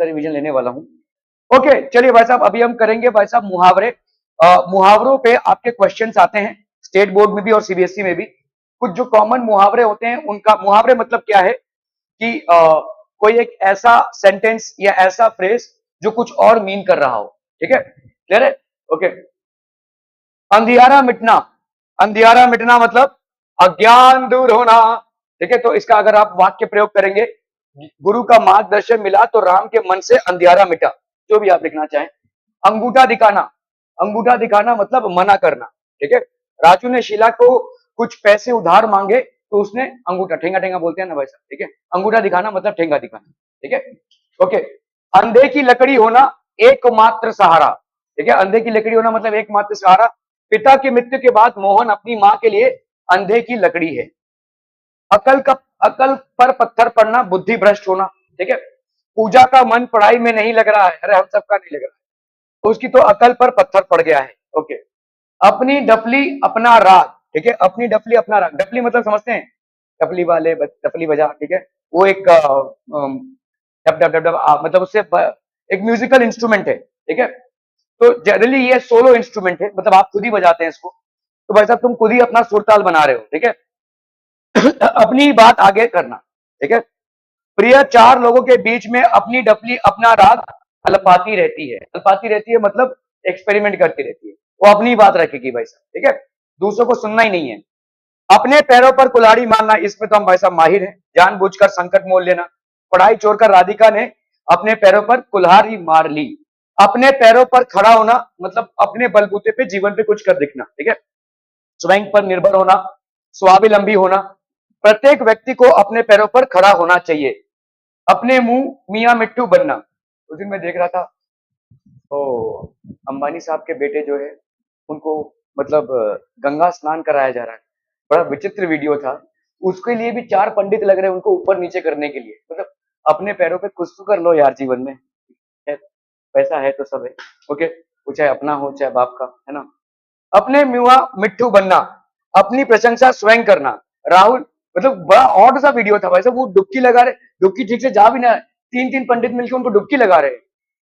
इसका रिवीजन लेने वाला हूँ। ओके, चलिए भाई साहब, अभी हम करेंगे भाई साहब मुहावरे। मुहावरों पे आपके क्वेश्चंस आते हैं स्टेट बोर्ड में भी और सीबीएसई में भी। कुछ जो कॉमन मुहावरे होते हैं उनका, मुहावरे मतलब क्या है कि कोई एक ऐसा सेंटेंस या ऐसा फ्रेज जो कुछ और मीन कर रहा हो। ठीक है, क्लियर है? ओके, अंधियारा मिटना। अंधियारा मिटना मतलब अज्ञान दूर होना। ठीक है, तो इसका अगर आप वाक्य प्रयोग करेंगे, गुरु का मार्गदर्शन मिला तो राम के मन से अंधियारा मिटा, जो भी आप लिखना चाहें। अंगूठा दिखाना। अंगूठा दिखाना मतलब मना करना। ठीक है, राजू ने शीला को कुछ पैसे उधार मांगे तो उसने अंगूठा, ठेंगा ठेंगा बोलते हैं ना वैसा। ठीक है, अंगूठा दिखाना मतलब ठेंगा दिखाना। ठीक है, ओके। अंधे की लकड़ी होना एकमात्र सहारा। ठीक है, अंधे की लकड़ी होना मतलब एकमात्र सहारा। पिता की मृत्यु के बाद मोहन अपनी मां के लिए अंधे की लकड़ी है। अकल पर पत्थर पड़ना बुद्धि भ्रष्ट होना। ठीक है, पूजा का मन पढ़ाई में नहीं लग रहा है, अरे हम सबका नहीं लग रहा है, तो उसकी तो अकल पर पत्थर पड़ गया है। ओके, अपनी डफली अपना राग। ठीक है, अपनी डफली अपना राग। डफली मतलब समझते हैं, डफली वाले डफली बजा। ठीक है, वो एक डब डब डब डब मतलब उससे एक म्यूजिकल इंस्ट्रूमेंट है। ठीक है, तो जनरली ये सोलो इंस्ट्रूमेंट है, मतलब आप खुद ही बजाते हैं इसको, तो भाई साहब तुम खुद ही अपना सुरताल बना रहे हो। ठीक है, अपनी बात आगे करना। ठीक है, प्रिय चार लोगों के बीच में अपनी डफली अपना राग अल्पाती रहती है। अल्पाती रहती है मतलब एक्सपेरिमेंट करती रहती है, वो अपनी बात रखेगी भाई साहब। ठीक है, दूसरों को सुनना ही नहीं है। अपने पैरों पर कुल्हाड़ी मारना, इसमें तो हम भाई साहब माहिर हैं। जानबूझकर संकट मोल लेना। पढ़ाई छोड़कर राधिका ने अपने पैरों पर कुल्हाड़ी मार ली। अपने पैरों पर खड़ा होना मतलब अपने बलबूते पे जीवन पे कुछ कर दिखना। ठीक है, स्वयं पर निर्भर होना, स्वावलंबी होना। प्रत्येक व्यक्ति को अपने पैरों पर खड़ा होना चाहिए। अपने मुंह मियां मिट्टू बनना। उस दिन मैं देख रहा था, तो अंबानी साहब के बेटे जो है उनको मतलब गंगा स्नान कराया जा रहा है। बड़ा विचित्र वीडियो था। उसके लिए भी चार पंडित लग रहे हैं उनको ऊपर नीचे करने के लिए। मतलब अपने पैरों पे कुछ तो कर लो यार जीवन में। पैसा है तो सब है। ओके, वो चाहे अपना हो चाहे बाप का, है ना। अपने मुआ मिट्टू बनना, अपनी प्रशंसा स्वयं करना। राहुल, मतलब बड़ा ऑड सा वीडियो था भाई साहब, वो डुबकी लगा रहे, डुबकी ठीक से जा भी ना, तीन तीन पंडित मिलकर उनको डुबकी लगा रहे,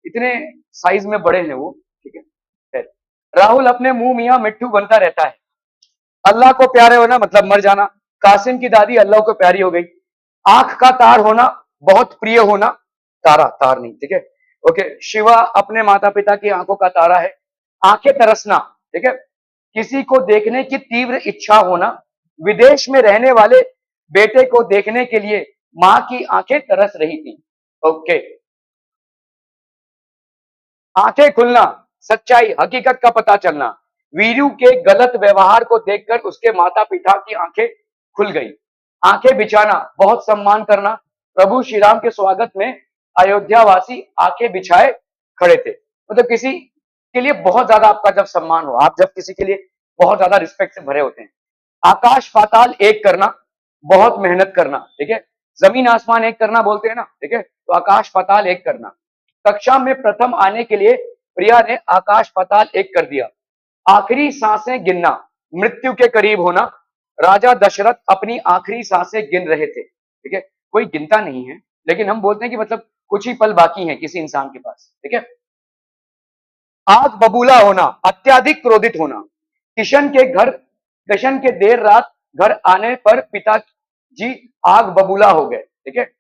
इतने साइज में बड़े हैं वो। ठीक है, खैर। राहुल अपने मुंह मियां मिट्टू बनता रहता है। अल्लाह को प्यारे होना मतलब मर जाना। कासिम की दादी अल्लाह को प्यारी हो गई। आंख का तार होना, बहुत प्रिय होना। तारा, तार नहीं। ठीक है, ओके। शिवा अपने माता पिता की आंखों का तारा है। आंखें तरसना। ठीक है, किसी को देखने की तीव्र इच्छा होना। विदेश में रहने वाले बेटे को देखने के लिए मां की आंखें तरस रही थी। ओके, आंखें खुलना, सच्चाई हकीकत का पता चलना। वीरू के गलत व्यवहार को देखकर उसके माता पिता की आंखें खुल गई। आंखें बिछाना, बहुत सम्मान करना। प्रभु श्री राम के स्वागत में अयोध्यावासी आंखें बिछाए खड़े थे। मतलब किसी के लिए बहुत ज्यादा आपका जब सम्मान हो, आप जब किसी के लिए बहुत ज्यादा रिस्पेक्ट से भरे होते हैं। आकाश पाताल एक करना, बहुत मेहनत करना। ठीक है, जमीन आसमान एक करना बोलते हैं ना। ठीक है, तो आकाश पाताल एक करना। कक्षा में प्रथम आने के लिए प्रिया ने आकाश पाताल एक कर दिया। आखिरी सांसें गिनना, मृत्यु के करीब होना। राजा दशरथ अपनी आखिरी सांसें गिन रहे थे। ठीक है, कोई गिनता नहीं है, लेकिन हम बोलते हैं कि मतलब कुछ ही पल बाकी हैं किसी इंसान के पास। ठीक है, आग बबूला होना, अत्याधिक क्रोधित होना। किशन के देर रात घर आने पर पिताजी आग बबूला हो गए। ठीक है,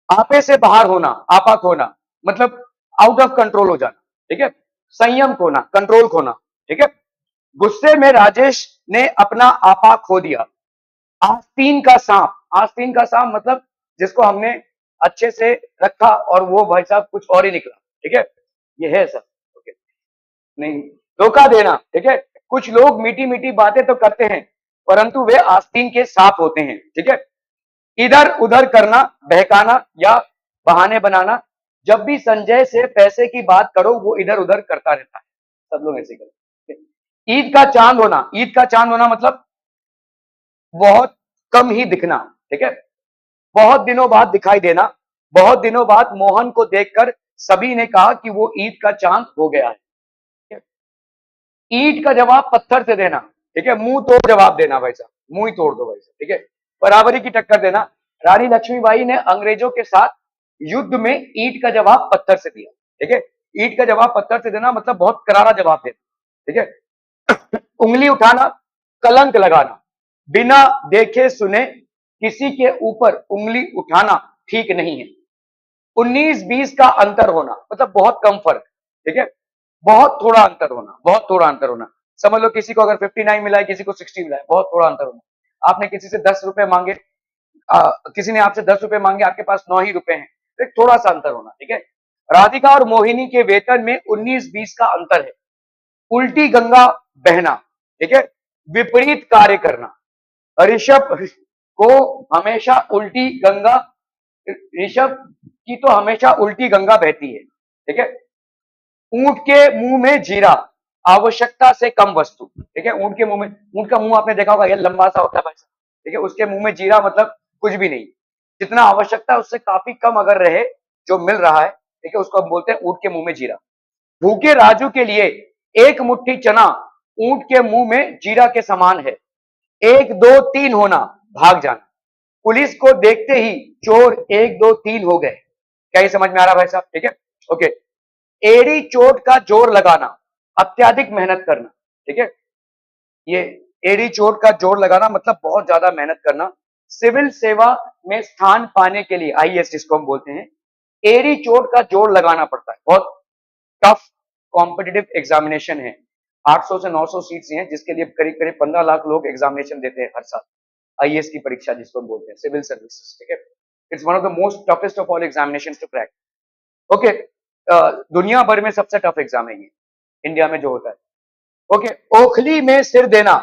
आपे से बाहर होना, आपा खोना मतलब आउट ऑफ कंट्रोल हो जाना। ठीक है, संयम खोना, कंट्रोल खोना। ठीक है, गुस्से में राजेश ने अपना आपा खो दिया। आस्तीन का सांप, आस्तीन का सांप मतलब जिसको हमने अच्छे से रखा और वो भाई साहब कुछ और ही निकला। ठीक है, ये है सब। ओके, नहीं, धोखा देना। ठीक है, कुछ लोग मीठी मीठी बातें तो करते हैं परंतु वे आस्तीन के सांप होते हैं। ठीक है, इधर उधर करना, बहकाना या बहाने बनाना। जब भी संजय से पैसे की बात करो वो इधर उधर करता रहता है, सब लोग ऐसे करते हैं। ईद का चांद होना, ईद का चांद होना मतलब बहुत कम ही दिखना। ठीक है, बहुत दिनों बाद दिखाई देना। बहुत दिनों बाद मोहन को देखकर सभी ने कहा कि वो ईद का चांद हो गया है। ठीक है? ईट का जवाब पत्थर से देना। ठीक है, मुंह तोड़ जवाब देना भाई साहब, मुंह ही तोड़ दो भाई साहब। ठीक है, बराबरी की टक्कर देना। रानी लक्ष्मीबाई ने अंग्रेजों के साथ युद्ध में ईंट का जवाब पत्थर से दिया। ठीक है, ईंट का जवाब पत्थर से देना मतलब बहुत करारा जवाब देना। ठीक है, उंगली उठाना, कलंक लगाना, बिना देखे सुने किसी के ऊपर उंगली उठाना ठीक नहीं है। 19-20 का अंतर होना मतलब बहुत कम फर्क। ठीक है, बहुत थोड़ा अंतर होना, बहुत थोड़ा अंतर होना। समझ लो किसी को अगर 59 मिला है, किसी को 60 मिला है, बहुत थोड़ा अंतर होना। आपने किसी से 10 रुपए मांगे, किसी ने आपसे 10 रुपए मांगे, आपके पास 9 ही रुपए हैं, तो एक थोड़ा सा अंतर होना। ठीक है, राधिका और मोहिनी के वेतन में 19-20 का अंतर है। उल्टी गंगा बहना, ठीक है, विपरीत कार्य करना। ऋषभ को हमेशा उल्टी गंगा, ऋषभ की तो हमेशा उल्टी गंगा बहती है। ठीक है, ऊंट के मुंह में जीरा, आवश्यकता से कम वस्तु। ठीक है, ऊंट के मुंह में, ऊंट का मुंह आपने देखा होगा, ये लंबा सा होता है भाई साहब। ठीक है, उसके मुंह में जीरा मतलब कुछ भी नहीं, जितना आवश्यकता है उससे काफी कम अगर रहे जो मिल रहा है, ठीक है, उसको हम बोलते हैं ऊंट के मुंह में जीरा। भूखे राजू के लिए एक मुट्ठी चना ऊंट के मुंह में जीरा के समान है। 1 2 3 होना, भाग जाना। पुलिस को देखते ही चोर 1 2 3 हो गए। क्या ये समझ में आ रहा भाई साहब? ठीक है, ओके। एड़ी चोट का जोर लगाना, अत्याधिक मेहनत करना। ठीक है, ये एड़ी चोट का जोर लगाना मतलब बहुत ज्यादा मेहनत करना। सिविल सेवा में स्थान पाने के लिए, आईएएस जिसको हम बोलते हैं, एड़ी चोट का जोर लगाना पड़ता है। बहुत टफ कॉम्पिटिटिव एग्जामिनेशन है। 800 से 900 सीट्स हैं, जिसके लिए करीब करीब 15 लाख लोग एग्जामिनेशन देते हैं हर साल। आईएएस की परीक्षा जिसको हम बोलते हैं, सिविल सर्विसेज। ठीक है, it's one of the most toughest of all examination to crack. Okay, दुनिया भर में सबसे टफ एग्जाम है ये, इंडिया में जो होता है। ओके, ओखली में सिर देना,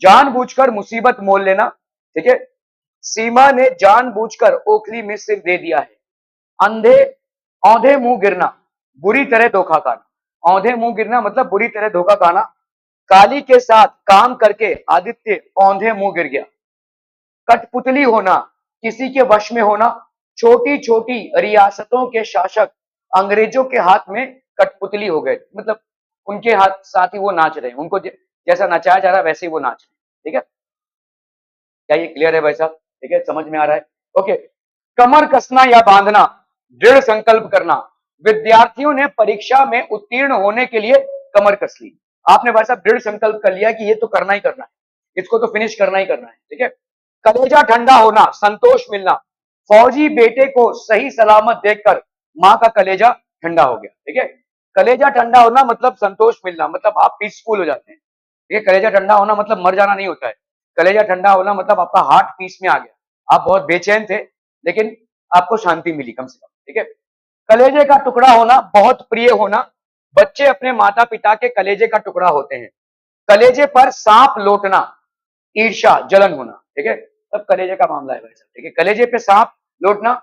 जानबूझकर मुसीबत मोल लेना। ठीक है, सीमा ने जानबूझकर ओखली में सिर दे दिया है। अंधे औंधे मुंह गिरना, बुरी तरह धोखा खाना। औंधे मुंह गिरना मतलब बुरी तरह धोखा खाना। काली के साथ काम करके आदित्य औंधे मुंह गिर गया। कठपुतली होना, किसी के वश में होना। छोटी छोटी रियासतों के शासक अंग्रेजों के हाथ में कठपुतली हो गए, मतलब उनके हाथ साथ ही वो नाच रहे हैं, उनको जैसा नचाया जा रहा है वैसे ही वो नाच रहे हैं। ठीक है, क्या ये क्लियर है भाई साहब? ठीक है, समझ में आ रहा है? ओके, कमर कसना या बांधना, दृढ़ संकल्प करना। विद्यार्थियों ने परीक्षा में उत्तीर्ण होने के लिए कमर कस ली। आपने भाई साहब दृढ़ संकल्प कर लिया कि ये तो करना ही करना है, इसको तो फिनिश करना ही करना है। ठीक है, कलेजा ठंडा होना, संतोष मिलना। फौजी बेटे को सही सलामत देखकर मां का कलेजा ठंडा हो गया। ठीक है, कलेजा ठंडा होना मतलब संतोष मिलना, मतलब आप पीसफुल हो जाते हैं। ठीक है, कलेजा ठंडा होना मतलब मर जाना नहीं होता है। कलेजा ठंडा होना मतलब आपका हार्ट पीस में आ गया, आप बहुत बेचैन थे लेकिन आपको शांति मिली कम से कम। ठीक है, कलेजे का टुकड़ा होना, बहुत प्रिय होना। बच्चे अपने माता पिता के कलेजे का टुकड़ा होते हैं। कलेजे पर सांप लौटना, ईर्ष्या जलन होना। ठीक है, तब कलेजे का मामला है भाई साहब। ठीक है, कलेजे पे सांप लौटना,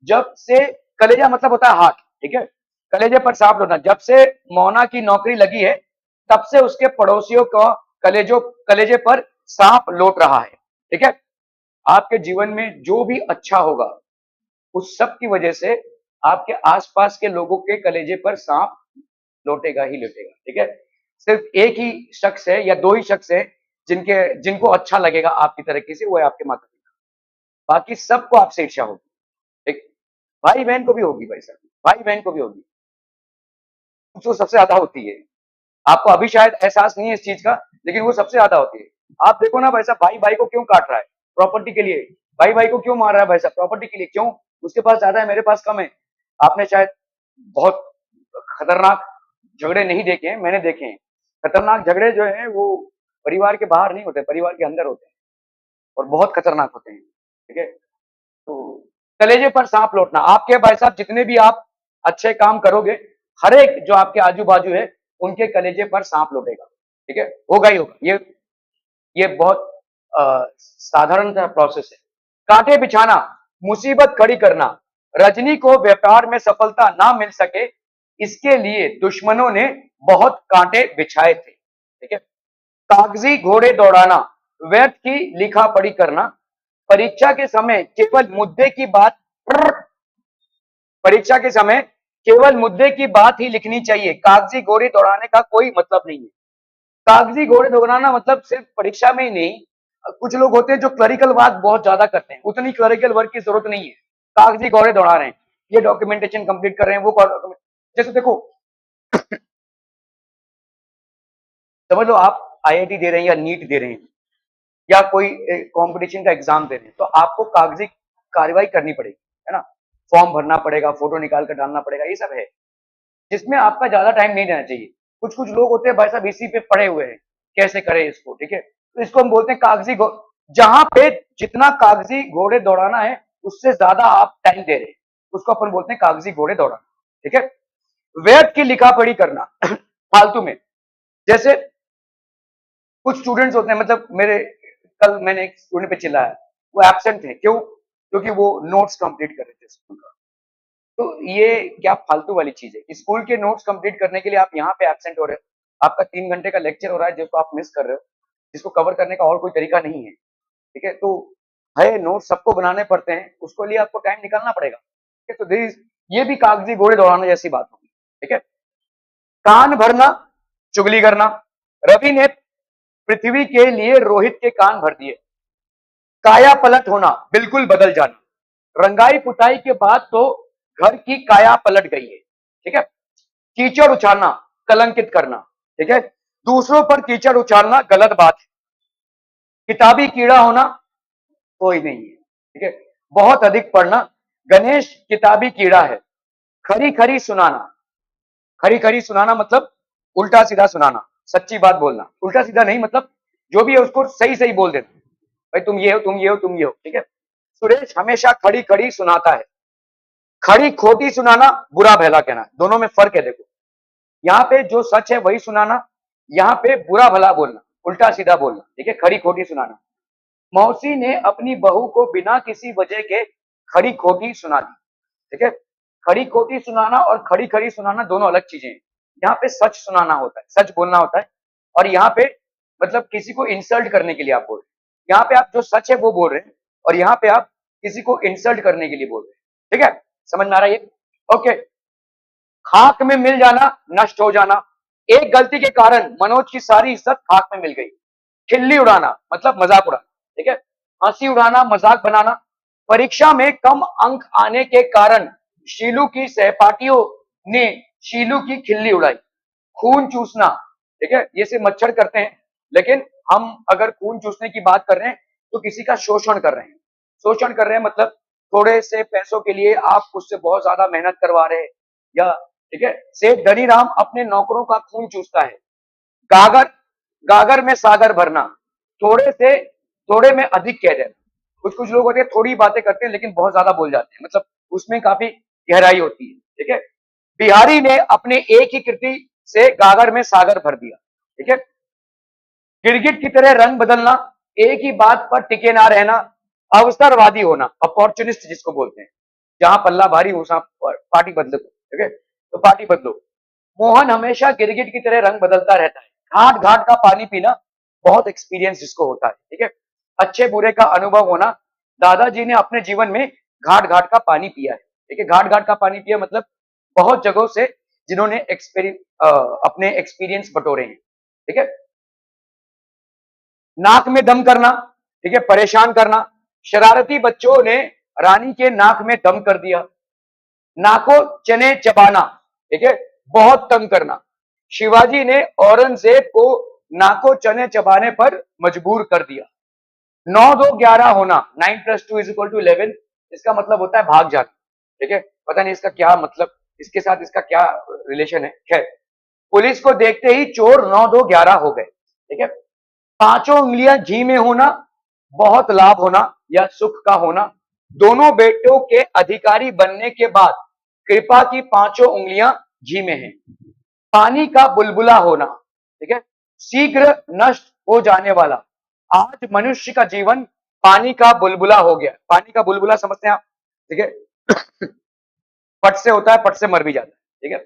जब से, कलेजा मतलब होता है हार्ट। ठीक है, कलेजे पर सांप लौटना, जब से मोना की नौकरी लगी है तब से उसके पड़ोसियों को कलेजे पर सांप लौट रहा है। ठीक है, आपके जीवन में जो भी अच्छा होगा उस सब की वजह से आपके आसपास के लोगों के कलेजे पर सांप लौटेगा ही लौटेगा। ठीक है, सिर्फ एक ही शख्स है या दो ही शख्स है जिनको अच्छा लगेगा आपकी तरक्की से, वो है आपके माता पिता। बाकी सबको आपसे ईर्ष्या होगी। ठीक, भाई बहन को भी होगी भाई साहब, भाई बहन को भी होगी, जो सबसे ज्यादा होती है। आपको अभी शायद एहसास नहीं है इस चीज का, लेकिन वो सबसे ज्यादा होती है। आप देखो ना भाई साहब, भाई भाई को क्यों काट रहा है? प्रॉपर्टी के लिए। भाई भाई को क्यों मार रहा है भाई साहब? प्रॉपर्टी के लिए। क्यों? उसके पास ज्यादा है, मेरे पास कम है। आपने शायद बहुत खतरनाक झगड़े नहीं देखे हैं, मैंने देखे हैं। खतरनाक झगड़े जो है वो परिवार के बाहर नहीं होते, परिवार के अंदर होते हैं और बहुत खतरनाक होते हैं। ठीक है, तो कलेजे पर सांप लौटना, आपके भाई साहब जितने भी आप अच्छे काम करोगे, हर एक जो आपके आजू बाजू है उनके कलेजे पर सांप लौटेगा। ठीक है, होगा ही होगा, ये बहुत साधारण सा प्रोसेस है। कांटे बिछाना, मुसीबत खड़ी करना। रजनी को व्यापार में सफलता ना मिल सके, इसके लिए दुश्मनों ने बहुत कांटे बिछाए थे। ठीक है, कागजी घोड़े दौड़ाना, व्यर्थ की लिखा पढ़ी करना। परीक्षा के समय केवल मुद्दे की बात, परीक्षा के समय केवल मुद्दे की बात ही लिखनी चाहिए, कागजी घोड़े दौड़ाने का कोई मतलब नहीं है। कागजी घोड़े दौड़ाना मतलब सिर्फ परीक्षा में ही नहीं, कुछ लोग होते हैं जो क्लरिकल वर्क बहुत ज्यादा करते हैं, उतनी क्लरिकल वर्क की जरूरत नहीं है, कागजी घोड़े दौड़ा रहे हैं। ये डॉक्यूमेंटेशन कंप्लीट कर रहे हैं, वो document- जैसे देखो समझ लो आप आईआईटी दे रहे हैं या नीट दे रहे हैं या कोई कंपटीशन का एग्जाम दे रहे हैं, तो आपको कागजी कार्रवाई करनी पड़ेगी, है ना, फॉर्म भरना पड़ेगा, फोटो निकाल कर डालना पड़ेगा, ये सब है जिसमें आपका ज्यादा टाइम नहीं देना चाहिए। कुछ कुछ लोग होते हैं भाई साहब इसी पे पड़े हुए हैं, कैसे करें इसको, ठीक है, तो इसको हम बोलते हैं कागजी जहां पे जितना कागजी घोड़े दौड़ाना है उससे ज्यादा आप टाइम दे रहे हैं, उसको अपन बोलते हैं कागजी घोड़े दौड़ाना, ठीक है। व्यर्थ की लिखा पढ़ी करना फालतू में, जैसे कुछ स्टूडेंट्स होते हैं, मतलब मेरे कल मैंने एक स्टूडेंट पे चिल्लाया, वो एब्सेंट थे, क्यों? क्योंकि वो नोट्स कंप्लीट कर रहे थे स्कूल का। तो ये क्या फालतू वाली चीज है? स्कूल के नोट्स कंप्लीट करने के लिए आप यहाँ पे एब्सेंट हो रहे हो, आपका 3 घंटे का लेक्चर हो रहा है जिसको आप मिस कर रहे हो, जिसको कवर करने का और कोई तरीका नहीं है, ठीक है। तो है नोट सबको बनाने पड़ते हैं, उसको लिए आपको टाइम निकालना पड़ेगा, ठीक है। तो ये भी कागजी घोड़े दौड़ाने जैसी बात होगी, ठीक है। कान भरना, चुगली करना, रवि ने पृथ्वी के लिए रोहित के कान भर दिए। काया पलट होना, बिल्कुल बदल जाना, रंगाई पुताई के बाद तो घर की काया पलट गई है, ठीक है। कीचड़ उछालना, कलंकित करना, ठीक है, दूसरों पर कीचड़ उछालना गलत बात है। किताबी कीड़ा होना, कोई नहीं है, ठीक है। बहुत अधिक पढ़ना, गणेश किताबी कीड़ा है। खरी खरी सुनाना, खरी खरी सुनाना मतलब उल्टा सीधा सुनाना, सच्ची बात बोलना, उल्टा सीधा नहीं, मतलब जो भी है उसको सही सही बोल देना, भाई तुम ये हो, तुम ये हो, तुम ये हो, ठीक है। सुरेश हमेशा खड़ी खड़ी सुनाता है। खड़ी खोटी सुनाना, बुरा भला कहना, दोनों में फर्क है। देखो यहाँ पे जो सच है वही सुनाना, यहाँ पे बुरा भला बोलना, उल्टा सीधा बोलना, ठीक है, खड़ी खोटी सुनाना। मौसी ने अपनी बहू को बिना किसी वजह के खड़ी खोटी सुना दी, ठीक है। खड़ी खोटी सुनाना और खड़ी खड़ी सुनाना दोनों अलग चीजें हैं। यहाँ पे सच सुनाना होता है, सच बोलना होता है, और यहाँ पे मतलब किसी को इंसल्ट करने के लिए आप बोल रहे हैं। यहाँ पे आप जो सच है वो बोल रहे हैं, और यहाँ पे आप किसी को इंसल्ट करने के लिए बोल रहे हैं, ठीक है, समझ में आ रहा है ये? ओके। खाक में मिल जाना, नष्ट हो जाना, एक गलती के कारण मनोज की सारी इज्जत खाक में मिल गई। खिल्ली उड़ाना मतलब मजाक उड़ाना, ठीक है, हंसी उड़ाना, मजाक बनाना। परीक्षा में कम अंक आने के कारण शीलू की सहपाठियों ने शीलू की खिल्ली उड़ाई। खून चूसना, ठीक है, ये से मच्छर करते हैं, लेकिन हम अगर खून चूसने की बात कर रहे हैं तो किसी का शोषण कर रहे हैं। शोषण कर रहे हैं मतलब थोड़े से पैसों के लिए आप उससे बहुत ज्यादा मेहनत करवा रहे हैं, या ठीक है। सेठ धनीराम अपने नौकरों का खून चूसता है। गागर, गागर में सागर भरना, थोड़े से थोड़े में अधिक कह देना। कुछ कुछ लोग होते हैं थोड़ी बातें करते हैं लेकिन बहुत ज्यादा बोल जाते हैं, मतलब उसमें काफी गहराई होती है, ठीक है। बिहारी ने अपने एक ही कृति से गागर में सागर भर दिया, ठीक है। गिरगिट की तरह रंग बदलना, एक ही बात पर टिके ना रहना, अवसरवादी होना, अपॉर्चुनिस्ट जिसको बोलते हैं, जहां पल्ला भारी हो पार्टी बदलो, ठीक है, तो पार्टी बदलो। मोहन हमेशा गिरगिट की तरह रंग बदलता रहता है। घाट घाट का पानी पीना, बहुत एक्सपीरियंस जिसको होता है, ठीक है। अच्छे बुरे का अनुभव होना, दादाजी ने अपने जीवन में घाट घाट का पानी पिया है, ठीक है। घाट घाट का पानी पिया मतलब बहुत जगहों से जिन्होंने अपने एक्सपीरियंस बटोरे हैं, ठीक है। नाक में दम करना, ठीक है, परेशान करना। शरारती बच्चों ने रानी के नाक में दम कर दिया। नाको चने चबाना, ठीक है, बहुत तंग करना। शिवाजी ने औरंगजेब को नाको चने चबाने पर मजबूर कर दिया। 9 2 11 होना, 9 + 2 = 11, इसका मतलब होता है भाग जाना, ठीक है। पता नहीं इसका क्या मतलब, इसके साथ इसका क्या रिलेशन है, खैर। पुलिस को देखते ही चोर 9 2 11 हो गए, ठीक है। पांचों उंगलियां घी में होना, बहुत लाभ होना या सुख का होना। दोनों बेटों के अधिकारी बनने के बाद कृपा की पांचों उंगलियां घी में हैं। पानी का बुलबुला होना, ठीक है, शीघ्र नष्ट हो जाने वाला। आज मनुष्य का जीवन पानी का बुलबुला हो गया। पानी का बुलबुला समझते हैं आप, ठीक है, पट से होता है, पट से मर भी जाता है, ठीक है।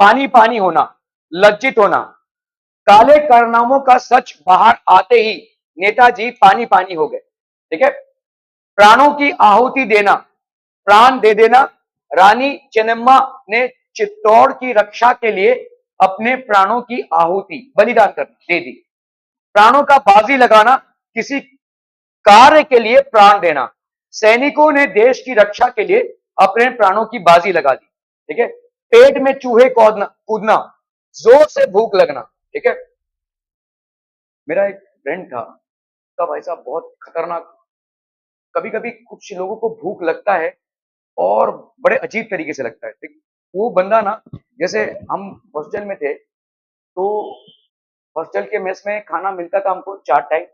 पानी पानी होना, लज्जित होना। काले कारनामों का सच बाहर आते ही नेताजी पानी पानी हो गए, ठीक है। प्राणों की आहुति देना, प्राण दे देना। रानी चेन्नम्मा ने चित्तौड़ की रक्षा के लिए अपने प्राणों की आहुति बलिदान कर दे दी। प्राणों का बाजी लगाना, किसी कार्य के लिए प्राण देना। सैनिकों ने देश की रक्षा के लिए अपने प्राणों की बाजी लगा दी। ठीक है, पेट में चूहे कूदना कूदना, जोर से भूख लगना। ठीक है, मेरा एक फ्रेंड था, उसका भाई साहब बहुत खतरनाक, कभी कभी कुछ लोगों को भूख लगता है और बड़े अजीब तरीके से लगता है। ठीक? वो बंदा ना, जैसे हम हॉस्टल में थे, तो हॉस्टल के मेस में खाना मिलता था हमको 4 टाइम।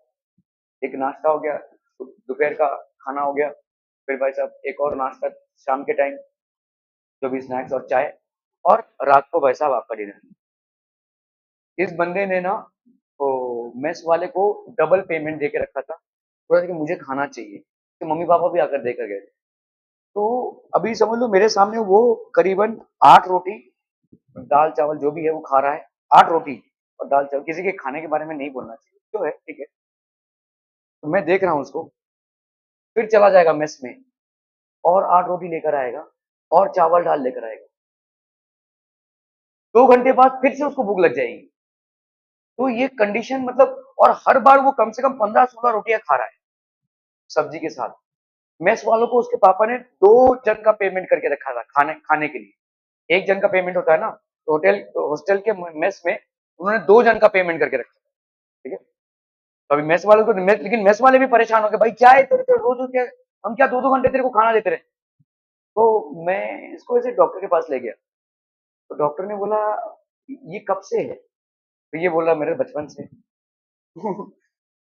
एक नाश्ता हो गया, दोपहर का खाना हो गया, फिर भाई साहब एक और नाश्ता शाम के टाइम, जो भी स्नैक्स और चाय, और रात को भाई साहब आपका डिनर। इस बंदे ने ना, तो मेस वाले को डबल पेमेंट दे के रखा था, बोला था कि मुझे खाना चाहिए, तो मम्मी पापा भी आकर देकर गए। तो अभी समझ लो मेरे सामने वो करीबन 8 रोटी, दाल चावल जो भी है वो खा रहा है। 8 रोटी और दाल चावल, किसी के खाने के बारे में नहीं बोलना चाहिए, जो है ठीक है। तो मैं देख रहा हूँ उसको, फिर चला जाएगा मेस में और 8 रोटी लेकर आएगा और चावल दाल लेकर आएगा। 2 घंटे बाद फिर से उसको भूख लग जाएगी। तो ये कंडीशन मतलब, और हर बार वो कम से कम 15-16 रोटियां खा रहा है सब्जी के साथ। मेस वालों को उसके पापा ने 2 जन का पेमेंट करके रखा था खाने खाने के लिए। 1 जन का पेमेंट होता है ना, तो हॉस्टल के मेस में उन्होंने 2 जन का पेमेंट करके रखा था। ठीक है, तो अभी मेस वालों को लेकिन मेस वाले भी परेशान हो गए, भाई क्या है तेरे तो रोज क्या, हम क्या 2-2 घंटे तेरे को खाना देते रहे। तो मैं इसको ऐसे डॉक्टर के पास ले गया, तो डॉक्टर ने बोला ये कब से है, तो ये बोला मेरे बचपन से।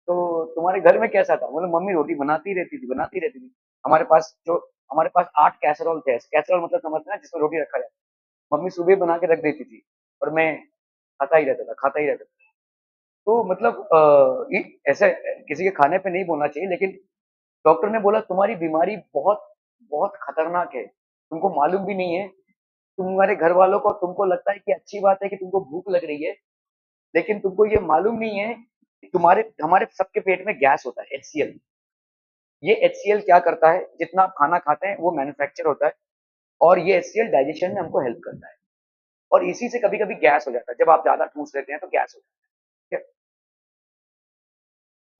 तो तुम्हारे घर में कैसा था, मतलब मम्मी रोटी बनाती रहती थी। हमारे पास जो हमारे पास 8 कैसरोल थे, कैसरोल मतलब समझते हैं ना, जिसमें रोटी रखा जाए। मम्मी सुबह बना के रख देती थी और मैं खाता ही रहता था। तो मतलब ऐसे किसी के खाने पे नहीं बोलना चाहिए, लेकिन डॉक्टर ने बोला तुम्हारी बीमारी बहुत बहुत खतरनाक है, तुमको मालूम भी नहीं है। तुम्हारे घर वालों को, तुमको लगता है कि अच्छी बात है कि तुमको भूख लग रही है, लेकिन तुमको ये मालूम नहीं है कि तुम्हारे हमारे सबके पेट में गैस होता है, HCl। ये HCl क्या करता है, जितना आप खाना खाते हैं वो मैन्युफैक्चर होता है, और ये HCl डाइजेशन में हमको हेल्प करता है, और इसी से कभी कभी गैस हो जाता है, जब आप ज्यादा ठूस लेते हैं तो गैस हो जाता है। ठीक है?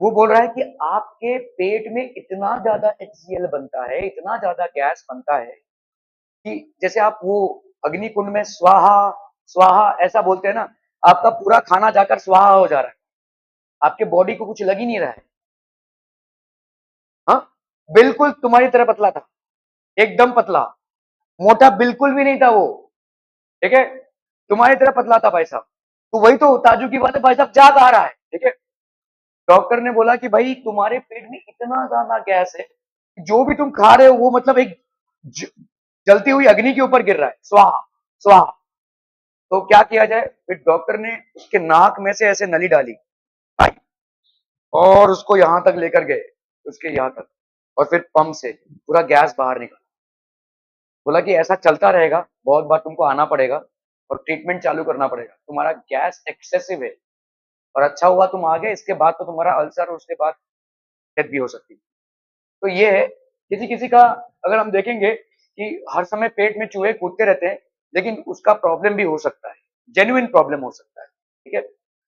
वो बोल रहा है कि आपके पेट में इतना ज्यादा HCl बनता है, इतना ज्यादा गैस बनता है, कि जैसे आप वो अग्निकुंड में स्वाहा स्वाहा ऐसा बोलते हैं ना, आपका पूरा खाना जाकर स्वाहा हो जा रहा है, आपके बॉडी को कुछ लग ही नहीं रहा है। हाँ, बिल्कुल तुम्हारी तरह पतला था, एकदम पतला, मोटा बिल्कुल भी नहीं था वो। ठीक है, तुम्हारी तरह पतला था भाई साहब। तो वही तो ताजू की बात है, भाई साहब जा कहा रहा है। ठीक है, डॉक्टर ने बोला कि भाई तुम्हारे पेट में इतना ज्यादा गैस है, जो भी तुम खा रहे हो वो मतलब एक ज, जलती हुई अग्नि के ऊपर गिर रहा है, स्वाहा स्वाहा। तो क्या किया जाए, फिर डॉक्टर ने उसके नाक में से ऐसे नली डाली और उसको यहां तक लेकर गए, उसके यहां तक, और फिर पंप से पूरा गैस बाहर निकला। बोला कि ऐसा चलता रहेगा, बहुत बार तुमको आना पड़ेगा और ट्रीटमेंट चालू करना पड़ेगा, तुम्हारा गैस एक्सेसिव है, और अच्छा हुआ तुम आ गए, इसके बाद तो तुम्हारा अल्सर और उसके बाद डेथ भी हो सकती है। तो ये है, किसी किसी का अगर हम देखेंगे कि हर समय पेट में चूहे कूदते रहते हैं, लेकिन उसका प्रॉब्लम भी हो सकता है, जेन्युइन प्रॉब्लम हो सकता है। ठीक है,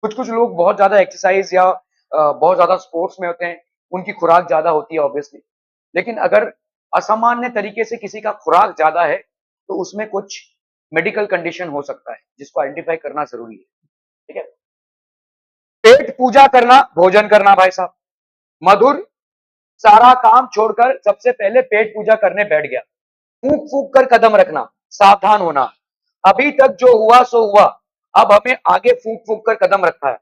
कुछ कुछ लोग बहुत ज्यादा एक्सरसाइज या बहुत ज्यादा स्पोर्ट्स में होते हैं, उनकी खुराक ज्यादा होती है ऑब्वियसली। लेकिन अगर असामान्य तरीके से किसी का खुराक ज्यादा है, तो उसमें कुछ मेडिकल कंडीशन हो सकता है, जिसको आइडेंटिफाई करना जरूरी है। ठीक है, पेट पूजा करना, भोजन करना भाई साहब, मधुर सारा काम छोड़कर सबसे पहले पेट पूजा करने बैठ गया। फूक फूक कर कदम रखना, सावधान होना, अभी तक जो हुआ सो हुआ, अब हमें आगे फूक फूक कर कदम रखना है।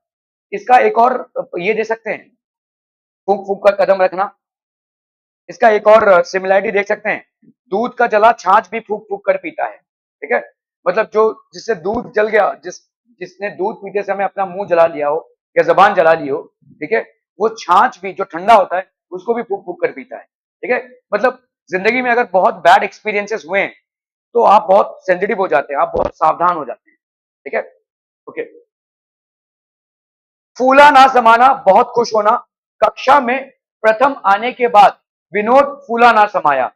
इसका एक और ये दे सकते हैं, फूक फूक कर कदम रखना, इसका एक और सिमिलैरिटी देख सकते हैं, दूध का जला छाछ भी फूक फूक कर पीता है। ठीक है, मतलब जो जिससे दूध जल गया, जिसने दूध पीते समय अपना मुंह जला लिया हो या जबान जला ली हो, ठीक है, वो छाछ भी जो ठंडा होता है उसको भी फूक फूक कर पीता है। ठीक है, मतलब जिंदगी में अगर बहुत बैड एक्सपीरियंसेस हुए हैं, तो आप बहुत सेंसिटिव हो जाते हैं, आप बहुत सावधान हो जाते हैं। ठीक है, ओके। फूला ना समाना, बहुत खुश होना, कक्षा में प्रथम आने के बाद विनोद फूला ना समाया,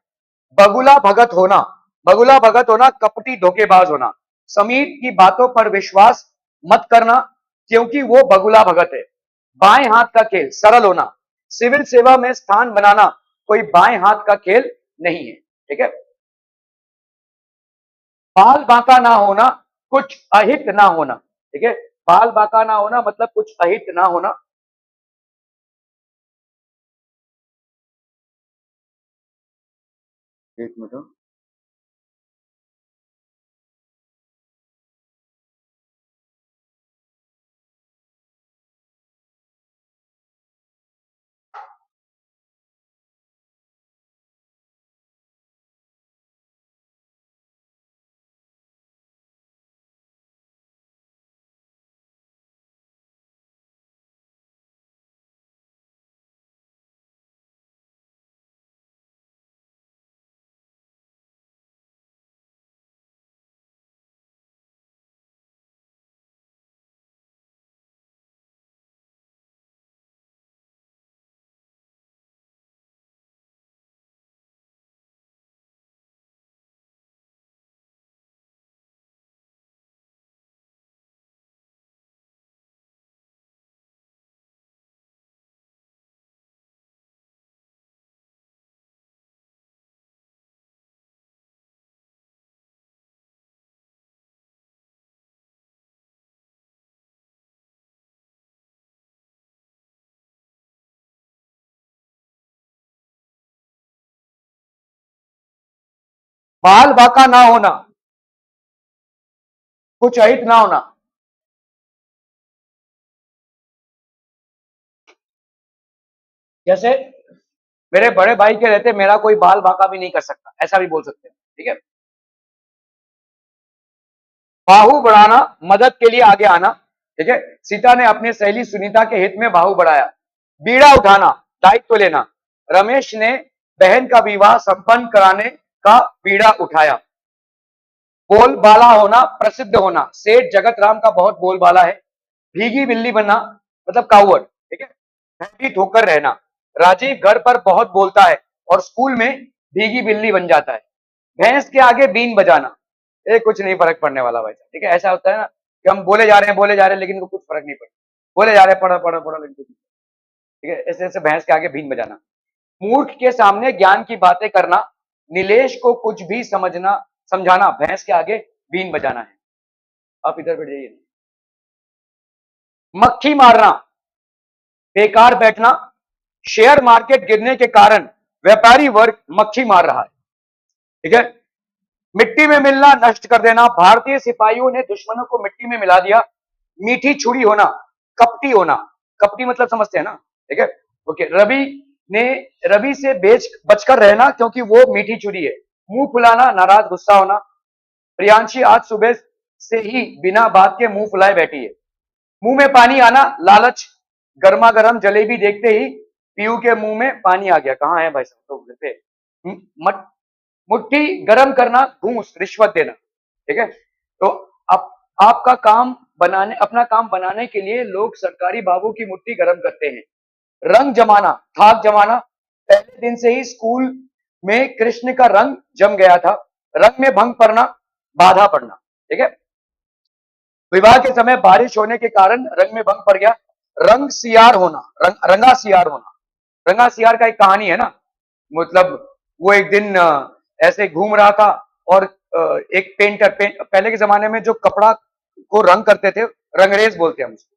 बगुला भगत होना, बगुला भगत होना, कपटी धोखेबाज होना, समीर की बातों पर विश्वास मत करना, क्योंकि वो बगुला भगत है, बाएं हाथ का खेल, सरल होना, सिविल सेवा में स्थान बनाना कोई बाएं हाथ का खेल नहीं है। ठीक है, बाल बांका ना होना, कुछ अहित ना होना। ठीक है, बाल बांका ना होना मतलब कुछ अहित ना होना। एक मिनट, बाल बांका ना होना, कुछ अहित ना होना। जैसे मेरे बड़े भाई के रहते मेरा कोई बाल बांका भी नहीं कर सकता, ऐसा भी बोल सकते हैं। ठीक है, बाहु बढ़ाना, मदद के लिए आगे आना। ठीक है, सीता ने अपनी सहेली सुनीता के हित में बाहु बढ़ाया। बीड़ा उठाना, दायित्व लेना, रमेश ने बहन का विवाह संपन्न कराने का बीड़ा उठाया। बोलबाला होना, प्रसिद्ध होना, सेठ जगत राम का बहुत बोलबाला है। भीगी बिल्ली बनना मतलब काउवर्ड। ठीक है, भयभीत होकर रहना, राजीव घर पर बहुत बोलता है और स्कूल में भीगी बिल्ली बन जाता है। भैंस के आगे बीन बजाना, ये कुछ नहीं फर्क पड़ने वाला भाई। ठीक है, ऐसा होता है ना कि हम बोले जा रहे हैं लेकिन कुछ फर्क नहीं पड़ता, बोले जा रहे हैं पढ़ो पढ़ो पढ़ो लेकिन कुछ नहीं। ठीक है, ऐसे ऐसे भैंस के आगे बीन बजाना। मूर्ख के सामने ज्ञान की बातें करना, नीलेश को कुछ भी समझना समझाना, भैंस के आगे बीन बजाना है। आप इधर बैठ जाइए। मक्खी मारना, बेकार बैठना, शेयर मार्केट गिरने के कारण व्यापारी वर्ग मक्खी मार रहा है। ठीक है, मिट्टी में मिलना, नष्ट कर देना, भारतीय सिपाहियों ने दुश्मनों को मिट्टी में मिला दिया। मीठी छुरी होना, कपटी होना, कपटी मतलब समझते हैं ना। ठीक है, ओके। ने रवि से बचकर रहना क्योंकि वो मीठी छुरी है। मुंह फुलाना, नाराज गुस्सा होना। प्रियांशी आज सुबह से ही बिना बात के मुंह फुलाए बैठी है। मुंह में पानी आना, लालच, गर्मा गर्म जलेबी देखते ही पीयू के मुंह में पानी आ गया। कहाँ है भाई साहब, तो घर पे। मट मुट्ठी गरम करना, घूस, रिश्वत देना। ठीक है, तो अब आपका काम बनाने अपना काम बनाने के लिए लोग सरकारी बाबू की मुट्ठी गरम करते हैं। रंग जमाना, थाक जमाना, पहले दिन से ही स्कूल में कृष्ण का रंग जम गया था। रंग में भंग पड़ना, बाधा पड़ना। ठीक है, विवाह के समय बारिश होने के कारण रंग में भंग पड़ गया। रंग सियार होना, रंगा सियार होना। रंगा सियार का एक कहानी है ना, मतलब वो एक दिन ऐसे घूम रहा था और एक पहले के जमाने में जो कपड़ा को रंग करते थे, रंगरेज बोलते हैं हम उसको,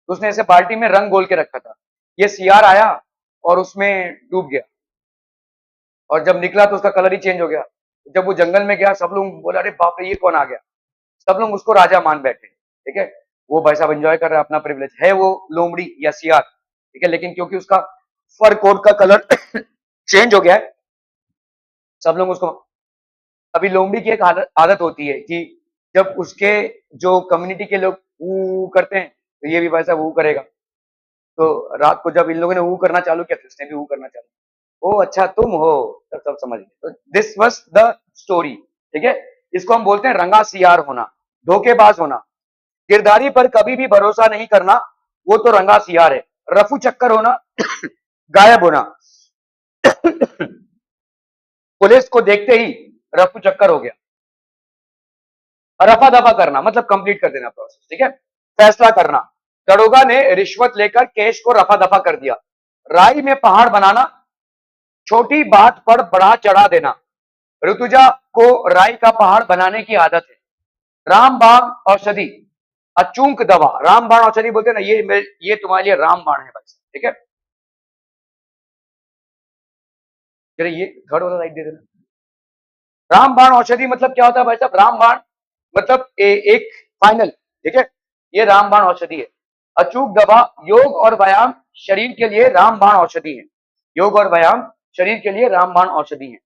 तो उसने ऐसे बाल्टी में रंग घोल के रखा था। ये सियार आया और उसमें डूब गया, और जब निकला तो उसका कलर ही चेंज हो गया। जब वो जंगल में गया, सब लोग बोला अरे बाप रे ये कौन आ गया। सब लोग उसको राजा मान बैठे। ठीक है, वो भाई साहब एंजॉय कर रहा है, अपना प्रिविलेज है, वो लोमड़ी या सियार। ठीक है, लेकिन क्योंकि उसका फर कोट का कलर चेंज हो गया है, सब लोग उसको। अभी लोमड़ी की एक आदत होती है कि जब उसके जो कम्युनिटी के लोग ऊ करते हैं, तो ये भी भाई साहब ऊ करेगा। तो रात को जब इन लोगों ने ऊ करना चालू किया, तो उसने भी ऊ करना चालू। ओ अच्छा तुम हो, तब सब समझ गए। तो दिस वाज द स्टोरी। ठीक है, इसको हम बोलते हैं रंगा सियार होना, धोखेबाज होना। गिरधारी पर कभी भी भरोसा नहीं करना, वो तो रंगा सियार है। रफू चक्कर होना, गायब होना। पुलिस को देखते ही रफू चक्कर हो गया। रफा दफा करना मतलब कंप्लीट कर देना प्रोसेस। ठीक है, फैसला करना, दरोगा ने रिश्वत लेकर केस को रफा दफा कर दिया। राई में पहाड़ बनाना, छोटी बात पर बड़ा चढ़ा देना। ऋतुजा को राई का पहाड़ बनाने की आदत है। रामबाण औषधि, अचूक दवा, रामबाण औषधि बोलते हैं ना, ये तुम्हारे लिए रामबाण है भाई, ठीक है। चलिए ये थर्ड वाला राइट दे देना। रामबाण औषधि मतलब क्या होता है भाई साहब? रामबाण मतलब एक फाइनल, ठीक है, ये रामबाण औषधि है। अचूक दवा, योग और व्यायाम शरीर के लिए रामबाण औषधि है। योग और व्यायाम शरीर के लिए रामबाण औषधि है।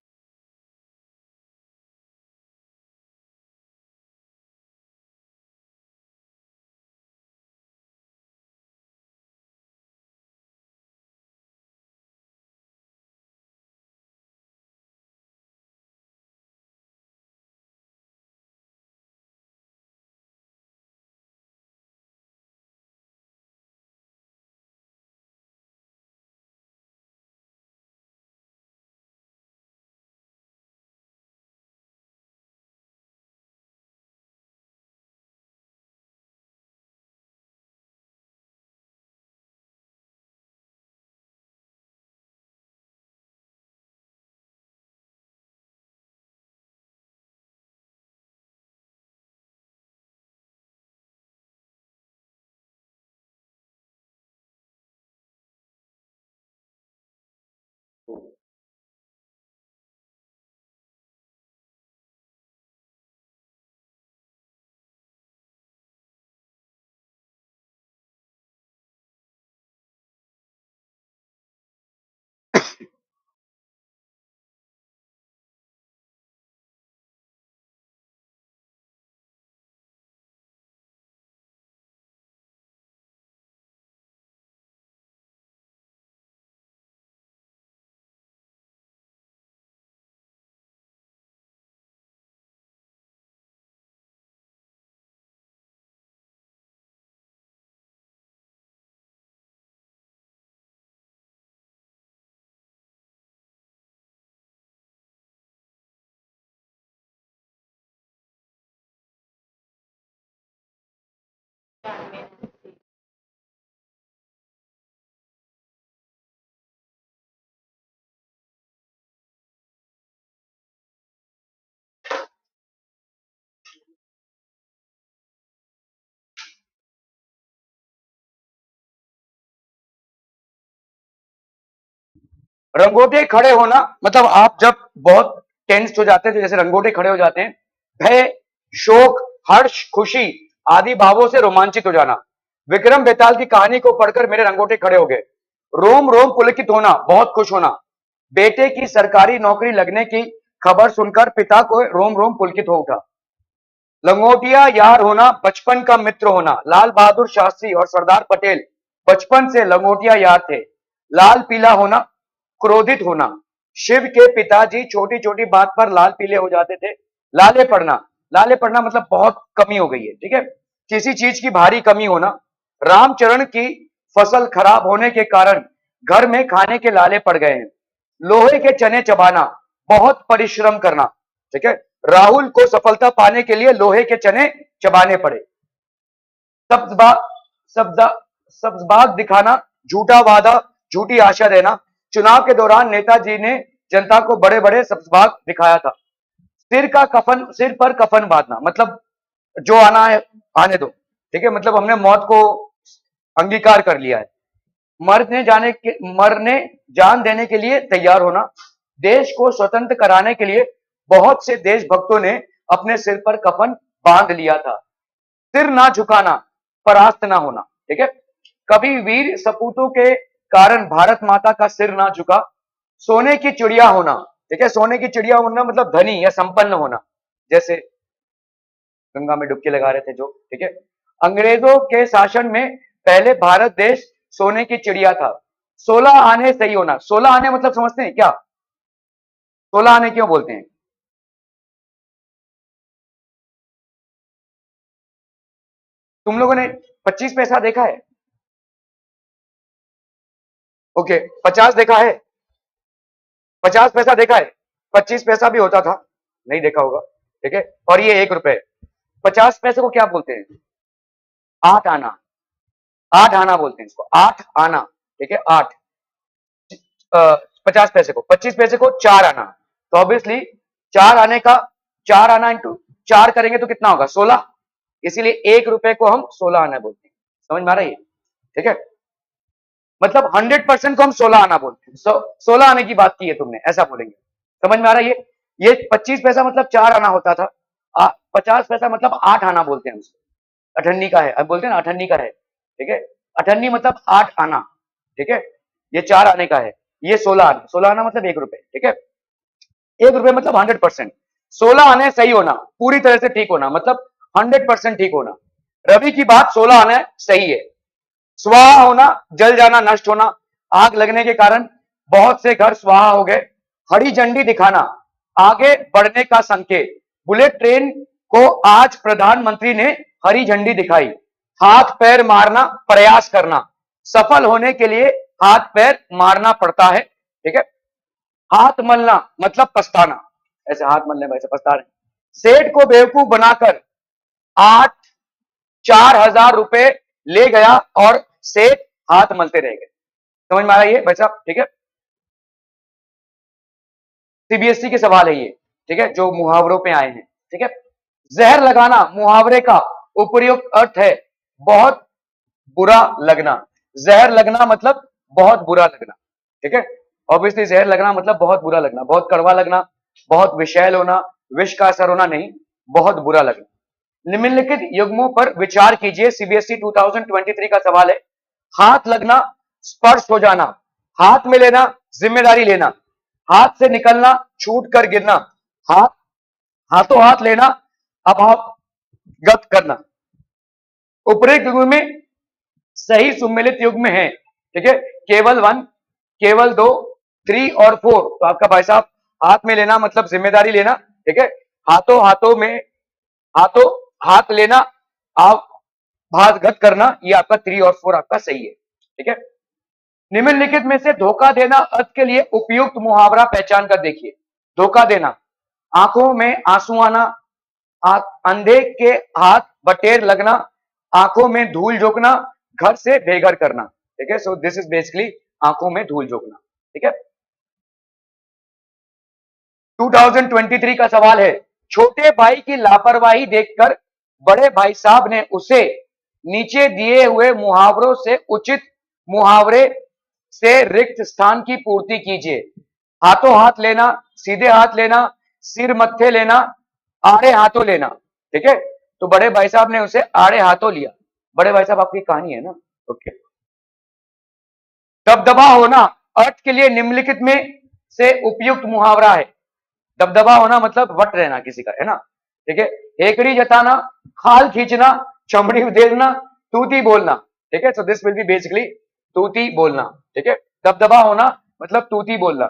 रंगोटे खड़े होना मतलब आप जब बहुत टेंस हो जाते हैं तो जैसे रंगोटे खड़े हो जाते हैं। भय, शोक, हर्ष, खुशी आदि भावों से रोमांचित हो जाना। विक्रम बेताल की कहानी को पढ़कर मेरे रंगोटे खड़े हो गए। रोम रोम पुलकित होना, बहुत खुश होना। बेटे की सरकारी नौकरी लगने की खबर सुनकर पिता को रोम रोम पुलकित हो उठा। लंगोटिया यार होना, बचपन का मित्र होना। लाल बहादुर शास्त्री और सरदार पटेल बचपन से लंगोटिया यार थे। लाल पीला होना, क्रोधित होना। शिव के पिताजी छोटी छोटी बात पर लाल पीले हो जाते थे। लाले पड़ना, लाले पड़ना मतलब बहुत कमी हो गई है, ठीक है, किसी चीज की भारी कमी होना। रामचरण की फसल खराब होने के कारण घर में खाने के लाले पड़ गए हैं। लोहे के चने चबाना, बहुत परिश्रम करना, ठीक है। राहुल को सफलता पाने के लिए लोहे के चने चबाने पड़े। सब्जबा सब्जा सब्जबाग दिखाना, झूठा वादा, झूठी आशा देना। चुनाव के दौरान नेताजी ने जनता को बड़े बड़े सब्जबाग दिखाया था। सिर पर कफन बांधना मतलब जो आना है आने दो, ठीक है, मतलब हमने मौत को अंगीकार कर लिया है। मरने जान देने के लिए तैयार होना। देश को स्वतंत्र कराने के लिए बहुत से देशभक्तों ने अपने सिर पर कफन बांध लिया था। सिर ना झुकाना, परास्त ना होना, ठीक है। कभी वीर सपूतों के कारण भारत माता का सिर ना झुका। सोने की चिड़िया होना, ठीक है, सोने की चिड़िया होना मतलब धनी या संपन्न होना, जैसे गंगा में डुबकी लगा रहे थे जो, ठीक है। अंग्रेजों के शासन में पहले भारत देश सोने की चिड़िया था। 16 आने सही होना, 16 आने मतलब समझते हैं क्या? 16 आने क्यों बोलते हैं? तुम लोगों ने 25 पैसा देखा है? ओके, 50 देखा है? 50 पैसा देखा है? 25 पैसा भी होता था, नहीं देखा होगा, ठीक है। और ये 1 रुपए, 50 पैसे को क्या बोलते हैं? 8 आना, 8 आना बोलते हैं इसको, 8 आना, ठीक है, 8। 50 पैसे को, 25 पैसे को 4 आना, तो ऑब्वियसली 4 आने का 4 आना इंटू 4 करेंगे तो कितना होगा 16, इसीलिए 1 रुपए को हम 16 आना बोलते हैं। समझ में आ रहा है? ठीक है, मतलब 100% को हम 16 आना बोलते हैं। 16 आने की बात की है तुमने, ऐसा बोलेंगे। समझ में आ रहा है? ये 25 पैसा मतलब 4 आना होता था, 50 पैसा मतलब 8 आना बोलते हैं उसको, अठन्नी का है, अब बोलते हैं ना अठन्नी का है। ठीक है, अठन्नी मतलब 8 आना। ठीक है, ये 4 आने का है, ये 16 आना, 16 आना मतलब 1 रुपए। ठीक है, 1 रुपए मतलब 100%, 16 आने सही होना, पूरी तरह से ठीक होना, मतलब 100% ठीक होना। रवि की बात 16 आने सही है। स्वाहा होना, जल जाना, नष्ट होना, आग लगने के कारण बहुत से घर स्वाहा हो गए। हरी झंडी दिखाना, आगे बढ़ने का संकेत। बुलेट ट्रेन को आज प्रधानमंत्री ने हरी झंडी दिखाई। हाथ पैर मारना, प्रयास करना, सफल होने के लिए हाथ पैर मारना पड़ता है। ठीक है, हाथ मलना मतलब पछताना, ऐसे हाथ मलने वैसे पछता रहे। सेठ को बेवकूफ बनाकर 4,000 रुपए ले गया और सेठ हाथ मलते रह गए। समझ में आ रहा है ये भाई साहब? ठीक है, सीबीएसई के सवाल है ये। ठीक है, जो मुहावरों पे आए हैं। ठीक है, जहर लगाना मुहावरे का उपयुक्त अर्थ है बहुत बुरा लगना। जहर लगना मतलब बहुत बुरा लगना। ठीक है, ऑब्वियसली जहर लगना मतलब बहुत बुरा लगना, बहुत कड़वा लगना, बहुत विषैल होना, विष का असर होना नहीं, बहुत बुरा लगना। निम्नलिखित युग्मों पर विचार कीजिए, सीबीएसई 2023 का सवाल है। हाथ लगना, स्पर्श हो जाना, हाथ में लेना, जिम्मेदारी लेना, हाथ से निकलना, छूट कर गिरना, हाथ हाथों हाथ लेना, अभावगत करना। उपरोक्त युग्म में सही सुमेलित युग्म है। ठीक है, केवल 1, केवल 2, 3 और 4। तो आपका भाई साहब हाथ में लेना मतलब जिम्मेदारी लेना। ठीक है, हाथों हाथों में हाथों हाथ लेना, आप भागत करना, ये आपका 3 और 4 आपका सही है। ठीक है, निम्नलिखित में से धोखा देना अर्थ के लिए उपयुक्त मुहावरा पहचान कर देखिए। धोखा देना, आंखों में आंसू आना, अंधे के हाथ बटेर लगना, आंखों में धूल झोंकना, घर से बेघर करना। ठीक है, सो दिस इज बेसिकली आंखों में धूल झोंकना। ठीक है, 2023 का सवाल है। छोटे भाई की लापरवाही देखकर बड़े भाई साहब ने उसे नीचे दिए हुए मुहावरों से उचित मुहावरे से रिक्त स्थान की पूर्ति कीजिए। हाथों हाथ लेना, सीधे हाथ लेना, सिर मत्थे लेना, आड़े हाथों लेना। ठीक है, तो बड़े भाई साहब ने उसे आड़े हाथों लिया। बड़े भाई साहब आपकी कहानी है ना? ओके। दबदबा होना अर्थ के लिए निम्नलिखित में से उपयुक्त मुहावरा है। दबदबा होना मतलब वट रहना किसी का, है ना? ठीक है, हेकड़ी जताना, खाल खींचना, चमड़ी उधेड़ना, तूती बोलना। ठीक है, so this will be basically तूती बोलना। ठीक है, दबदबा होना मतलब तूती बोलना।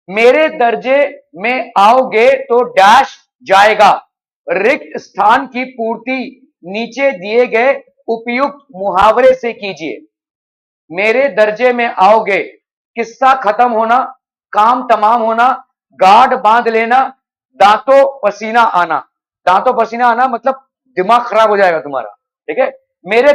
मेरे दर्जे में आओगे तो डैश जाएगा, रिक्त स्थान की पूर्ति नीचे दिए गए उपयुक्त मुहावरे से कीजिए। मेरे दर्जे में आओगे, किस्सा खत्म होना, काम तमाम होना, गाढ़ बांध लेना, दांतों पसीना आना। दांतों पसीना आना मतलब दिमाग खराब हो जाएगा तुम्हारा। ठीक है, मेरे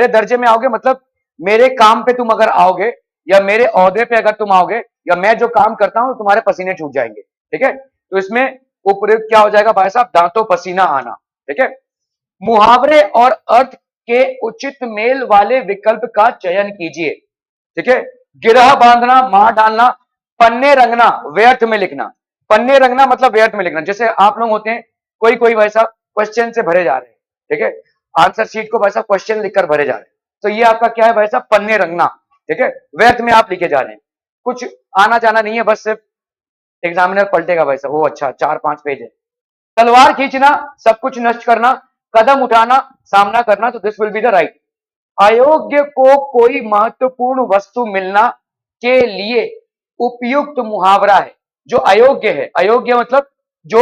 दर्जे में आओगे मतलब मेरे काम पे तुम अगर आओगे, या मेरे ओहदे पे अगर तुम आओगे, या मैं जो काम करता हूं तुम्हारे पसीने छूट जाएंगे। ठीक है, तो इसमें उपयुक्त क्या हो जाएगा भाई साहब? दांतों पसीना आना। ठीक है, मुहावरे और अर्थ के उचित मेल वाले विकल्प का चयन कीजिए। ठीक है, गिरह बांधना, मार डालना, पन्ने रंगना, व्यर्थ में लिखना। पन्ने रंगना मतलब व्यर्थ में लिखना। जैसे आप लोग होते हैं, कोई कोई वैसा क्वेश्चन से भरे जा रहे हैं। ठीक है, आंसर शीट को वैसा क्वेश्चन लिखकर भरे जा रहे हैं, तो ये आपका क्या है वैसा? पन्ने रंगना। ठीक है, व्यर्थ में आप लिखे जा रहे हैं, कुछ आना जाना नहीं है, बस सिर्फ एग्जामिनर पलटेगा वैसा। वो अच्छा 4-5 पेज है। तलवार खींचना, सब कुछ नष्ट करना, कदम उठाना, सामना करना, तो this will be the right. अयोग्य को कोई महत्वपूर्ण वस्तु मिलना के लिए उपयुक्त मुहावरा है। जो अयोग्य है, अयोग्य मतलब जो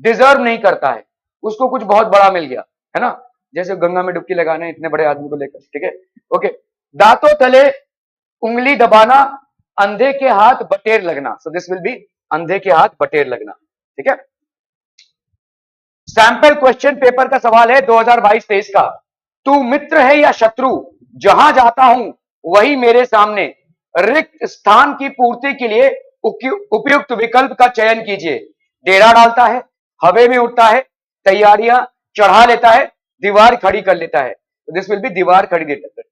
डिजर्व नहीं करता है, उसको कुछ बहुत बड़ा मिल गया, है ना? जैसे गंगा में डुबकी लगाने इतने बड़े आदमी को लेकर। ठीक है, ओके। दांतों तले उंगली दबाना, अंधे के हाथ बटेर लगना, सो दिस विल बी अंधे के हाथ बटेर लगना। ठीक है, सैंपल क्वेश्चन पेपर का सवाल है 2022-23 का। तू मित्र है या शत्रु, जहां जाता हूं वही मेरे सामने, रिक्त स्थान की पूर्ति के लिए उपयुक्त विकल्प का चयन कीजिए। डेरा डालता है, हवे में उड़ता है, तैयारियां चढ़ा लेता है, दीवार खड़ी कर लेता है। तो दिस विल बी दीवार खड़ी देता है।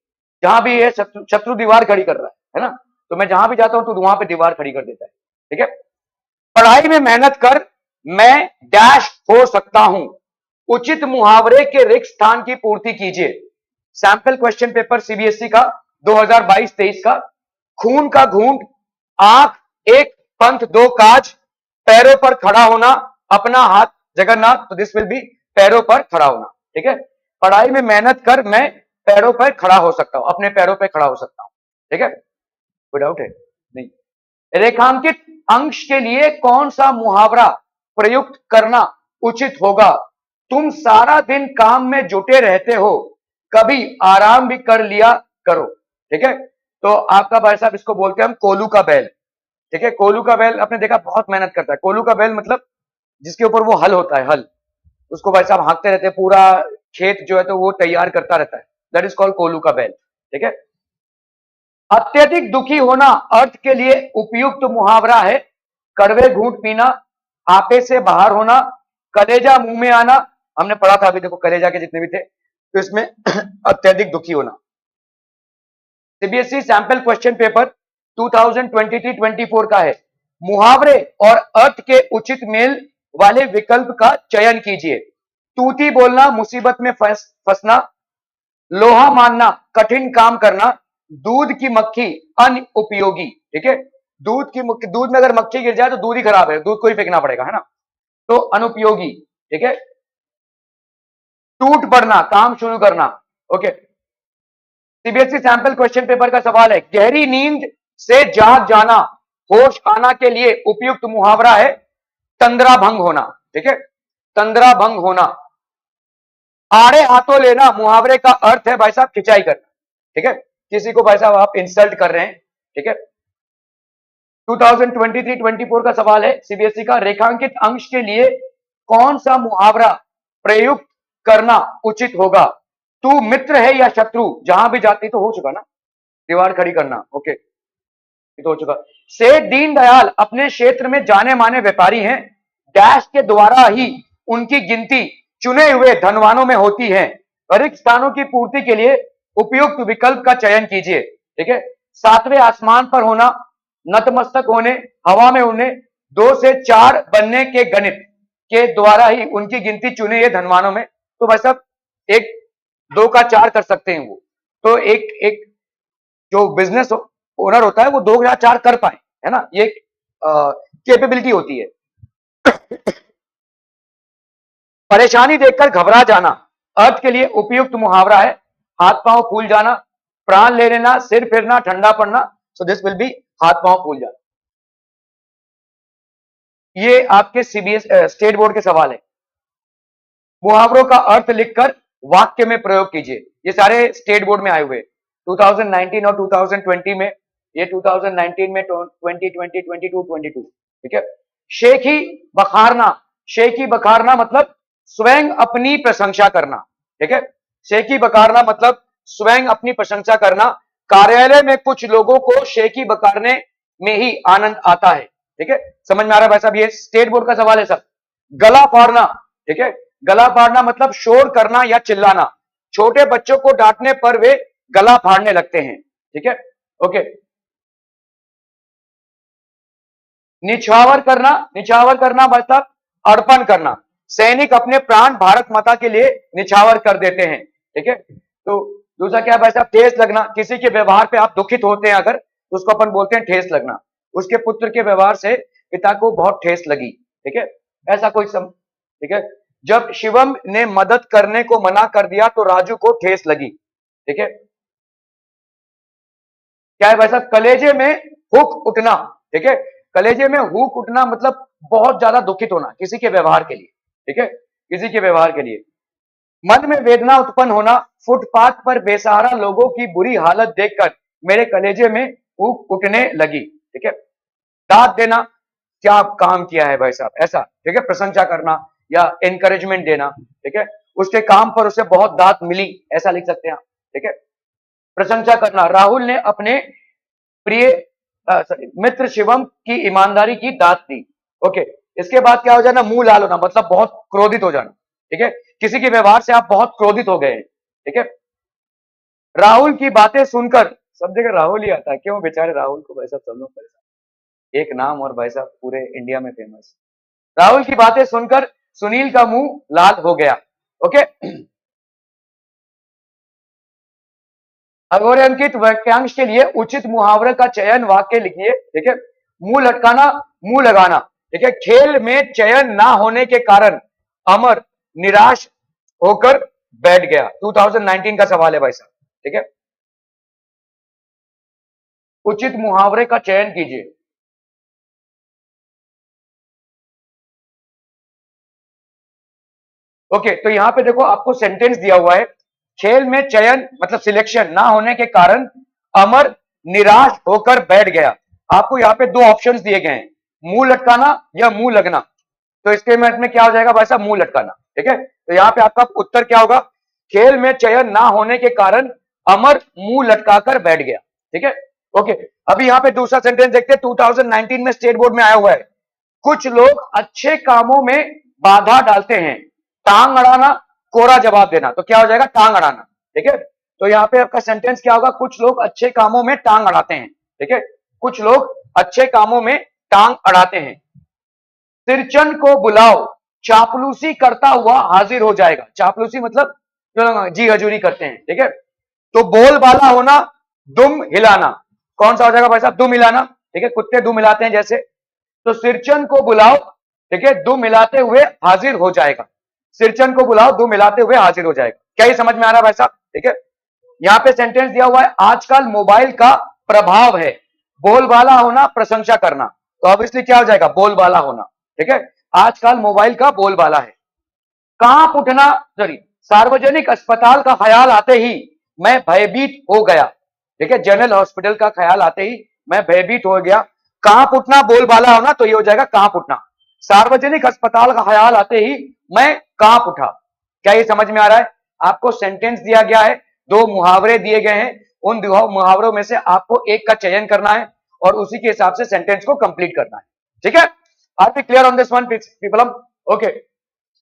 जहां भी ये शत्रु दीवार खड़ी कर रहा है ना, तो मैं जहां भी जाता हूं तो वहां पे दीवार खड़ी कर देता है। ठीक है। पढ़ाई में मेहनत कर मैं डैश हो सकता हूं, उचित मुहावरे के रिक्त स्थान की पूर्ति कीजिए। सैंपल क्वेश्चन पेपर सीबीएसई का 2022-23 का। खून का घूंट, आंख एक, पंथ दो काज, पैरों पर खड़ा होना, अपना हाथ जगन्नाथ। तो दिस विल बी पैरों पर खड़ा होना। ठीक है। पढ़ाई में मेहनत कर मैं पैरों पर खड़ा हो सकता हूं, अपने पैरों पर खड़ा हो सकता हूं। ठीक है। कोई डाउट है? नहीं। रेखांकित अंश के लिए कौन सा मुहावरा प्रयुक्त करना उचित होगा? तुम सारा दिन काम में जुटे रहते हो, कभी आराम भी कर लिया करो। ठीक है। तो आपका भाई साहब इसको बोलते हैं हम कोलू का बैल। ठीक है। कोलू का बैल आपने देखा बहुत मेहनत करता है। कोलू का बैल मतलब जिसके ऊपर वो हल होता है, हल, उसको भाई साहब हाँकते रहते हैं, पूरा खेत जो है तो वो तैयार करता रहता है। दैट इज कॉल्ड कोलू का बैल। ठीक है। अत्यधिक दुखी होना अर्थ के लिए उपयुक्त मुहावरा है कड़वे घूंट पीना, आपे से बाहर होना, कलेजा मुंह में आना। हमने पढ़ा था अभी, देखो कलेजा के जितने भी थे, तो इसमें अत्यधिक दुखी होना। सीबीएसई सैंपल क्वेश्चन पेपर 2023-24 का है। मुहावरे और अर्थ के उचित मेल वाले विकल्प का चयन कीजिए। तूती बोलना, मुसीबत में फंसना, लोहा मानना, कठिन काम करना, दूध की मक्खी अनुपयोगी। ठीक है। दूध की मक्खी, दूध में अगर मक्खी गिर जाए तो दूध ही खराब है, दूध को ही फेंकना पड़ेगा, है ना। तो अनुपयोगी। ठीक है। टूट पड़ना, काम शुरू करना। Okay. CBSE sample question paper का सवाल है, गहरी नींद से जाग जाना, होश आना के लिए उपयुक्त मुहावरा है तंद्रा भंग होना। ठीक है। तंद्रा भंग होना। आड़े हाथों लेना, मुहावरे का अर्थ है भाई साहब खिंचाई करना। ठीक है। किसी को भाई साहब आप इंसल्ट कर रहे हैं। ठीक है। 2023-24 का सवाल है सीबीएसई का, रेखांकित अंश के लिए कौन सा मुहावरा प्रयुक्त करना उचित होगा? तू मित्र है या शत्रु, जहां भी जाती, तो हो चुका ना, दीवार खड़ी करना। ओके, ये तो हो चुका। सेठ दीनदयाल अपने क्षेत्र में जाने माने व्यापारी हैं, डैश के द्वारा ही उनकी गिनती चुने हुए धनवानों में होती है। रिक्त स्थानों की पूर्ति के लिए उपयुक्त विकल्प का चयन कीजिए। ठीक है। सातवें आसमान पर होना, नतमस्तक होने, हवा में उड़ने, 2 से 4 बनने के गणित के द्वारा ही उनकी गिनती चुने हुए धनवानों में। तो भाई साहब एक 2 का 4 कर सकते हैं वो। तो एक एक जो बिजनेस ओनर होता है वो 2 या 4 कर पाए, है ना, ये कैपेबिलिटी होती है। परेशानी देखकर घबरा जाना अर्थ के लिए उपयुक्त मुहावरा है हाथ पांव फूल जाना, प्राण ले लेना, सिर फिरना, ठंडा पड़ना। सो दिस विल बी हाथ पांव फूल जाना। ये आपके सीबीएस स्टेट बोर्ड के सवाल है। मुहावरों का अर्थ लिखकर वाक्य में प्रयोग कीजिए। ये सारे स्टेट बोर्ड में आए हुए 2019 और 2020 में, ये 2019 में, 2020, 22, 22। ठीक है। शेखी बखारना, शेखी बखारना मतलब स्वयं अपनी प्रशंसा करना। ठीक है। शेखी बखारना मतलब स्वयं अपनी प्रशंसा करना। कार्यालय में कुछ लोगों को शेखी बखारने में ही आनंद आता है। ठीक है। समझ में आ रहा है भाई साहब? ये स्टेट बोर्ड का सवाल है सर। गला फाड़ना। ठीक है। गला फाड़ना मतलब शोर करना या चिल्लाना। छोटे बच्चों को डांटने पर वे गला फाड़ने लगते हैं। ठीक है। ओके। निछावर करना, निछावर करना मतलब अर्पण करना। सैनिक अपने प्राण भारत माता के लिए निछावर कर देते हैं। ठीक है। तो दूसरा क्या भाई साहब? ठेस लगना, किसी के व्यवहार पे आप दुखित होते हैं अगर, तो उसको अपन बोलते हैं ठेस लगना। उसके पुत्र के व्यवहार से पिता को बहुत ठेस लगी। ठीक है। ऐसा कोई ठीक है। जब शिवम ने मदद करने को मना कर दिया तो राजू को ठेस लगी। ठीक है। क्या है भाई साहब? कलेजे में हुक उठना। ठीक है। कलेजे में हुक उठना मतलब बहुत ज्यादा दुखित होना किसी के व्यवहार के लिए। ठीक है। किसी के व्यवहार के लिए। मन में वेदना उत्पन्न होना, फुटपाथ पर बेसहारा लोगों की बुरी हालत देखकर मेरे कलेजे में हुक उठने लगी। ठीक है। दाद देना, क्या काम किया है भाई साहब, ऐसा। ठीक है। प्रशंसा करना या एनकरेजमेंट देना। ठीक है। उसके काम पर उसे बहुत दाद मिली, ऐसा लिख सकते हैं आप। ठीक है। प्रशंसा करना, राहुल ने अपने प्रिय मित्र शिवम की ईमानदारी की दाद दी। ओके। इसके बाद क्या हो जाना, मुंह लाल होना, मतलब बहुत क्रोधित हो जाना, ठीक है, किसी के व्यवहार से आप बहुत क्रोधित हो गए हैं, ठीक है। राहुल की बातें सुनकर, सब जगह राहुल ही आता है, क्यों बेचारे राहुल को भाई साहब सब लोग परेशान, एक नाम और भाई साहब पूरे इंडिया में फेमस। राहुल की बातें सुनकर सुनील का मुंह लाल हो गया। ओके, अधोरेखित वाक्यांश के लिए उचित मुहावरे का चयन वाक्य लिखिए, ठीक है। मुंह लटकाना, मुंह लगाना, ठीक है। खेल में चयन ना होने के कारण अमर निराश होकर बैठ गया। 2019 का सवाल है भाई साहब, ठीक है। उचित मुहावरे का चयन कीजिए। ओके, तो यहां पे देखो आपको सेंटेंस दिया हुआ है, खेल में चयन मतलब सिलेक्शन ना होने के कारण अमर निराश होकर बैठ गया। आपको यहाँ पे दो ऑप्शंस दिए गए हैं, मुंह लटकाना या मुंह लगना। तो इसके में क्या हो जाएगा भाई साहब, मुंह लटकाना, ठीक है। तो यहाँ पे आपका उत्तर क्या होगा, खेल में चयन ना होने के कारण अमर मुंह लटकाकर बैठ गया, ठीक है। ओके, अभी यहाँ पे दूसरा सेंटेंस देखते हैं, 2019 में स्टेट बोर्ड में आया हुआ है, कुछ लोग अच्छे कामों में बाधा डालते हैं, टांग अड़ाना, कोरा जवाब देना। तो क्या हो जाएगा, टांग अड़ाना, ठीक है। तो यहाँ पे आपका सेंटेंस क्या होगा, कुछ लोग अच्छे कामों में टांग अड़ाते हैं, ठीक है, कुछ लोग अच्छे कामों में टांग अड़ाते हैं। तिरचन को बुलाओ, चापलूसी करता हुआ हाजिर हो जाएगा। चापलूसी मतलब जो लोग जी हजूरी करते हैं, ठीक है। तो बोलबाला होना, दुम हिलाना, कौन सा हो जाएगा भाई साहब, दुम हिलाना, ठीक है, कुत्ते दुम हिलाते हैं जैसे। तो सिरचन को बुलाओ, ठीक है, दुम हिलाते हुए हाजिर हो जाएगा। सिरचन को बुलाओ, दुम हिलाते हुए हाजिर हो जाएगा। क्या ये समझ में आ रहा है भाई साहब, ठीक है। यहाँ पे सेंटेंस दिया हुआ है, आजकल मोबाइल का प्रभाव है, बोलबाला होना, प्रशंसा करना। तो अब इसलिए क्या हो जाएगा, बोलबाला होना, ठीक है, आजकल मोबाइल का बोलबाला है। कांप उठना, सॉरी, सार्वजनिक अस्पताल का ख्याल आते ही मैं भयभीत हो गया, ठीक है, जनरल हॉस्पिटल का ख्याल आते ही मैं भयभीत हो गया। कांप उठना बोलबाला होना, तो ये हो जाएगा कांप उठना। सार्वजनिक अस्पताल का ख्याल आते ही मैं कांप उठा। क्या ये समझ में आ रहा है, आपको सेंटेंस दिया गया है, दो मुहावरे दिए गए हैं, उन दो मुहावरों में से आपको एक का चयन करना है और उसी के हिसाब से सेंटेंस को कंप्लीट करना है, ठीक है। Are we clear on this one people? Okay,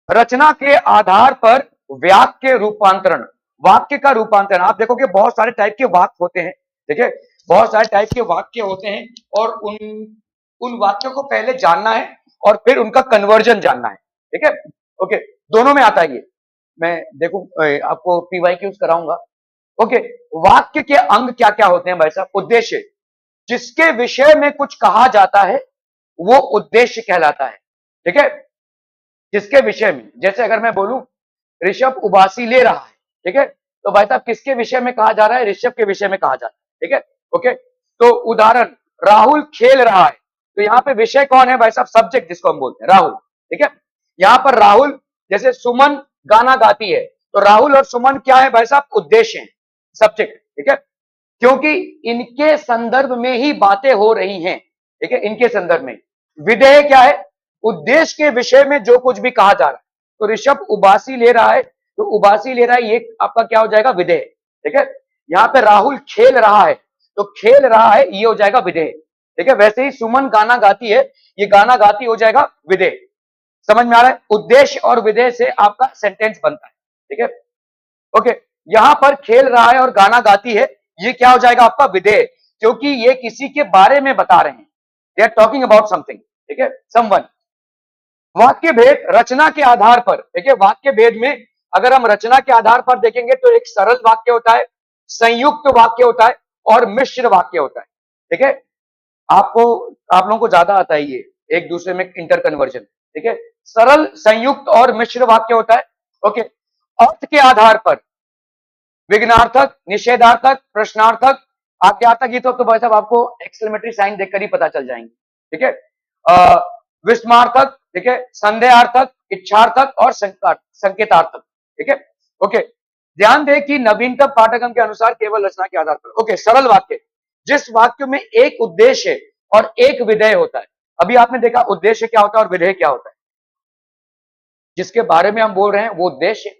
रचना के आधार पर वाक्य रूपांतरण, वाक्य का रूपांतरण, आप देखोगे बहुत सारे टाइप के वाक्य होते हैं, ठीक है, बहुत सारे टाइप के वाक्य होते हैं और उन वाक्यों को पहले जानना है और फिर उनका कन्वर्जन जानना है, ठीक है। ओके, दोनों में आता है ये, मैं देखो आपको पीवाईक्यूज कराऊंगा। ओके, वाक्य के अंग क्या क्या होते हैं भाई साहब, उद्देश्य, जिसके विषय में कुछ कहा जाता है वो उद्देश्य कहलाता है, ठीक है। किसके विषय में, जैसे अगर मैं बोलूं ऋषभ उबासी ले रहा है, ठीक है, तो भाई साहब किसके विषय में कहा जा रहा है, ऋषभ के विषय में कहा जा रहा है, ठीक है। ओके, तो उदाहरण, राहुल खेल रहा है, तो यहाँ पे विषय कौन है भाई साहब, सब्जेक्ट जिसको हम बोलते हैं राहुल, ठीक है। यहाँ पर राहुल, जैसे सुमन गाना गाती है, तो राहुल और सुमन क्या है भाई साहब, उद्देश्य है, सब्जेक्ट, ठीक है, क्योंकि इनके संदर्भ में ही बातें हो रही हैं, ठीक है, इनके संदर्भ में। विधेय क्या है, उद्देश्य के विषय में जो कुछ भी कहा जा रहा है। तो ऋषभ उबासी ले रहा है, तो उबासी ले रहा है, ये आपका क्या हो जाएगा, विधेय, ठीक है। यहाँ पे राहुल खेल रहा है, तो खेल रहा है, ये हो जाएगा विधेय, ठीक है। वैसे ही सुमन गाना गाती है, ये गाना गाती हो जाएगा विधेय। समझ में आ रहा है, उद्देश्य और विधेय से आपका सेंटेंस बनता है, ठीक है। ओके, यहां पर खेल रहा है और गाना गाती है, ये क्या हो जाएगा आपका, विधेय, क्योंकि ये किसी के बारे में बता रहे हैं, they are talking about something, ठीक है, समवन। वाक्य भेद रचना के आधार पर, ठीक है, वाक्य भेद में अगर हम रचना के आधार पर देखेंगे तो एक सरल वाक्य होता है, संयुक्त वाक्य होता है और मिश्र वाक्य होता है, ठीक है। आपको, आप लोगों को ज्यादा आता है ये एक दूसरे में इंटर कन्वर्जन, ठीक है। सरल, संयुक्त और मिश्र वाक्य होता है। ओके, अर्थ के आधार पर विघ्नार्थक, निषेधार्थक, प्रश्नार्थक, आज्ञार्थक, ये तो भाई साहब आपको एक्सक्लेमेटरी साइन देखकर ही पता चल जाएंगे, ठीक है। विस्मार्थक, ठीक है, संदेहार्थक, इच्छार्थक और संकेतार्थक, ठीक है। ओके, ध्यान दें कि नवीनतम पाठ्यक्रम के अनुसार केवल रचना के आधार पर। ओके, सरल वाक्य, जिस वाक्य में एक उद्देश्य और एक विधेय होता है। अभी आपने देखा उद्देश्य क्या होता है और विधेय क्या होता है, जिसके बारे में हम बोल रहे हैं वो उद्देश्य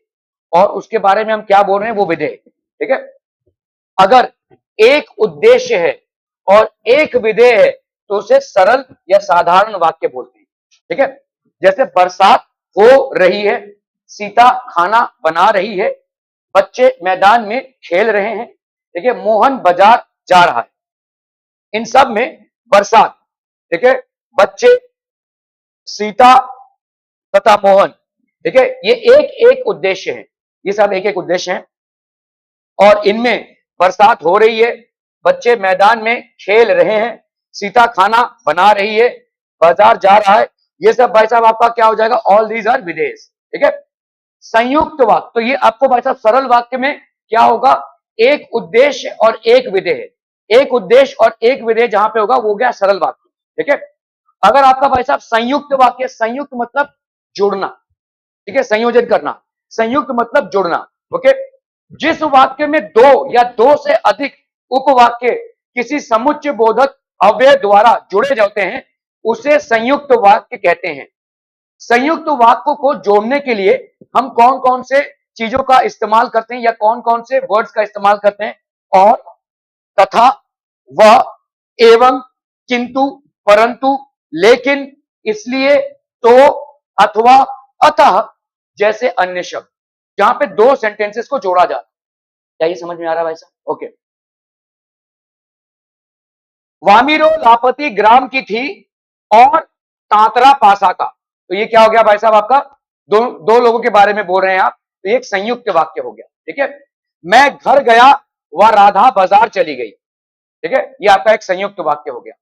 और उसके बारे में हम क्या बोल रहे हैं वो विधेय, ठीक है। अगर एक उद्देश्य है और एक विधेय है तो उसे सरल या साधारण वाक्य बोलते हैं, ठीक है, जैसे बरसात हो रही है, सीता खाना बना रही है, बच्चे मैदान में खेल रहे हैं, ठीक है, मोहन बाजार जा रहा है। इन सब में बरसात, ठीक है, बच्चे, सीता तथा मोहन, ठीक है, ये एक एक उद्देश्य है, ये सब एक एक उद्देश्य है। और इनमें बरसात हो रही है, बच्चे मैदान में खेल रहे हैं, सीता खाना बना रही है, बाजार जा रहा है, ये सब भाई साहब आपका क्या हो जाएगा, ऑल दीज आर विदेश। ठीक है, संयुक्त वाक्य, तो ये आपको भाई साहब सरल वाक्य में क्या होगा, एक उद्देश्य और एक विधेय, एक उद्देश्य और एक विधेय जहां पे होगा वो गया सरल वाक्य। ठीक है, अगर आपका भाई साहब संयुक्त वाक्य, संयुक्त मतलब जोड़ना, ठीक है, संयोजन करना, संयुक्त मतलब जोड़ना। ओके, जिस वाक्य में दो या दो से अधिक उपवाक्य किसी समुच्चय बोधक अव्यय द्वारा जुड़े जाते हैं उसे संयुक्त वाक्य कहते हैं। संयुक्त वाक्य को जोड़ने के लिए हम कौन कौन से चीजों का इस्तेमाल करते हैं या कौन कौन से वर्ड्स का इस्तेमाल करते हैं, और, तथा, वह, एवं, किंतु, परंतु, लेकिन, इसलिए, तो, अथवा, अतः जैसे अन्य शब्द, जहां पे दो सेंटेंसेस को जोड़ा जाता है। क्या ये समझ में आ रहा है भाई साहब? ओके, वामीरो लापती ग्राम की थी और तांतरा पासा का, तो ये क्या हो गया भाई साहब आपका, दो दो लोगों के बारे में बोल रहे हैं आप, तो ये एक संयुक्त वाक्य हो गया। ठीक है, मैं घर गया व राधा बाजार चली गई, ठीक है, ये आपका एक संयुक्त वाक्य हो गया।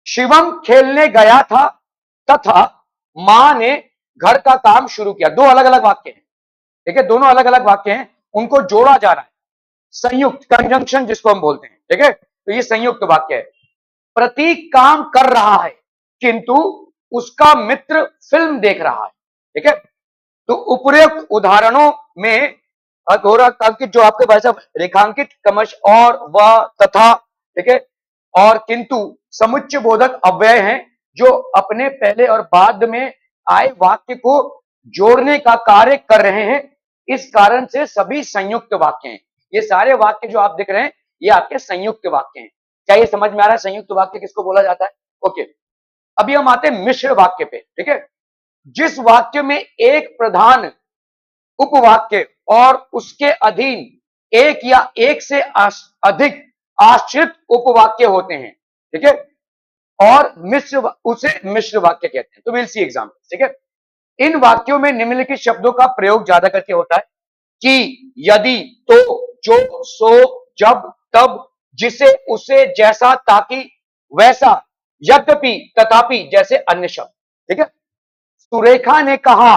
शिवम खेलने गया था तथा मां ने घर का काम शुरू किया, दो अलग अलग वाक्य हैं, ठीक है, दोनों अलग अलग वाक्य हैं, उनको जोड़ा जा रहा है, संयुक्त, कंजंक्शन जिसको हम बोलते हैं। ठीक है, तो ये संयुक्त वाक्य है। प्रतीक काम कर रहा है किंतु उसका मित्र फिल्म देख रहा है। ठीक है, तो उपयुक्त उदाहरणों में अधोरेखांकित जो आपके भाई साहब रेखांकित क्रमश और व तथा, ठीक है, और किंतु समुच्चय बोधक अव्यय हैं जो अपने पहले और बाद में आए वाक्य को जोड़ने का कार्य कर रहे हैं, इस कारण से सभी संयुक्त वाक्य हैं। ये सारे वाक्य जो आप देख रहे हैं ये आपके संयुक्त वाक्य हैं। क्या ये समझ में आ रहा है संयुक्त वाक्य किसको बोला जाता है? ओके, अभी हम आते हैं मिश्र वाक्य पे। ठीक है, जिस वाक्य में एक प्रधान उपवाक्य और उसके अधीन एक या एक से अधिक आश्रित उपवाक्य होते हैं, ठीक है, और मिश्र, उसे मिश्र वाक्य कहते हैं। तो विल सी एग्जांपल। ठीक है, इन वाक्यों में निम्नलिखित शब्दों का प्रयोग ज्यादा करके होता है कि, यदि, तो, जो, सो, जब, तब, जिसे, उसे, जैसा, ताकि, वैसा, यद्यपि, तथापि जैसे अन्य शब्द। ठीक है, सुरेखा ने कहा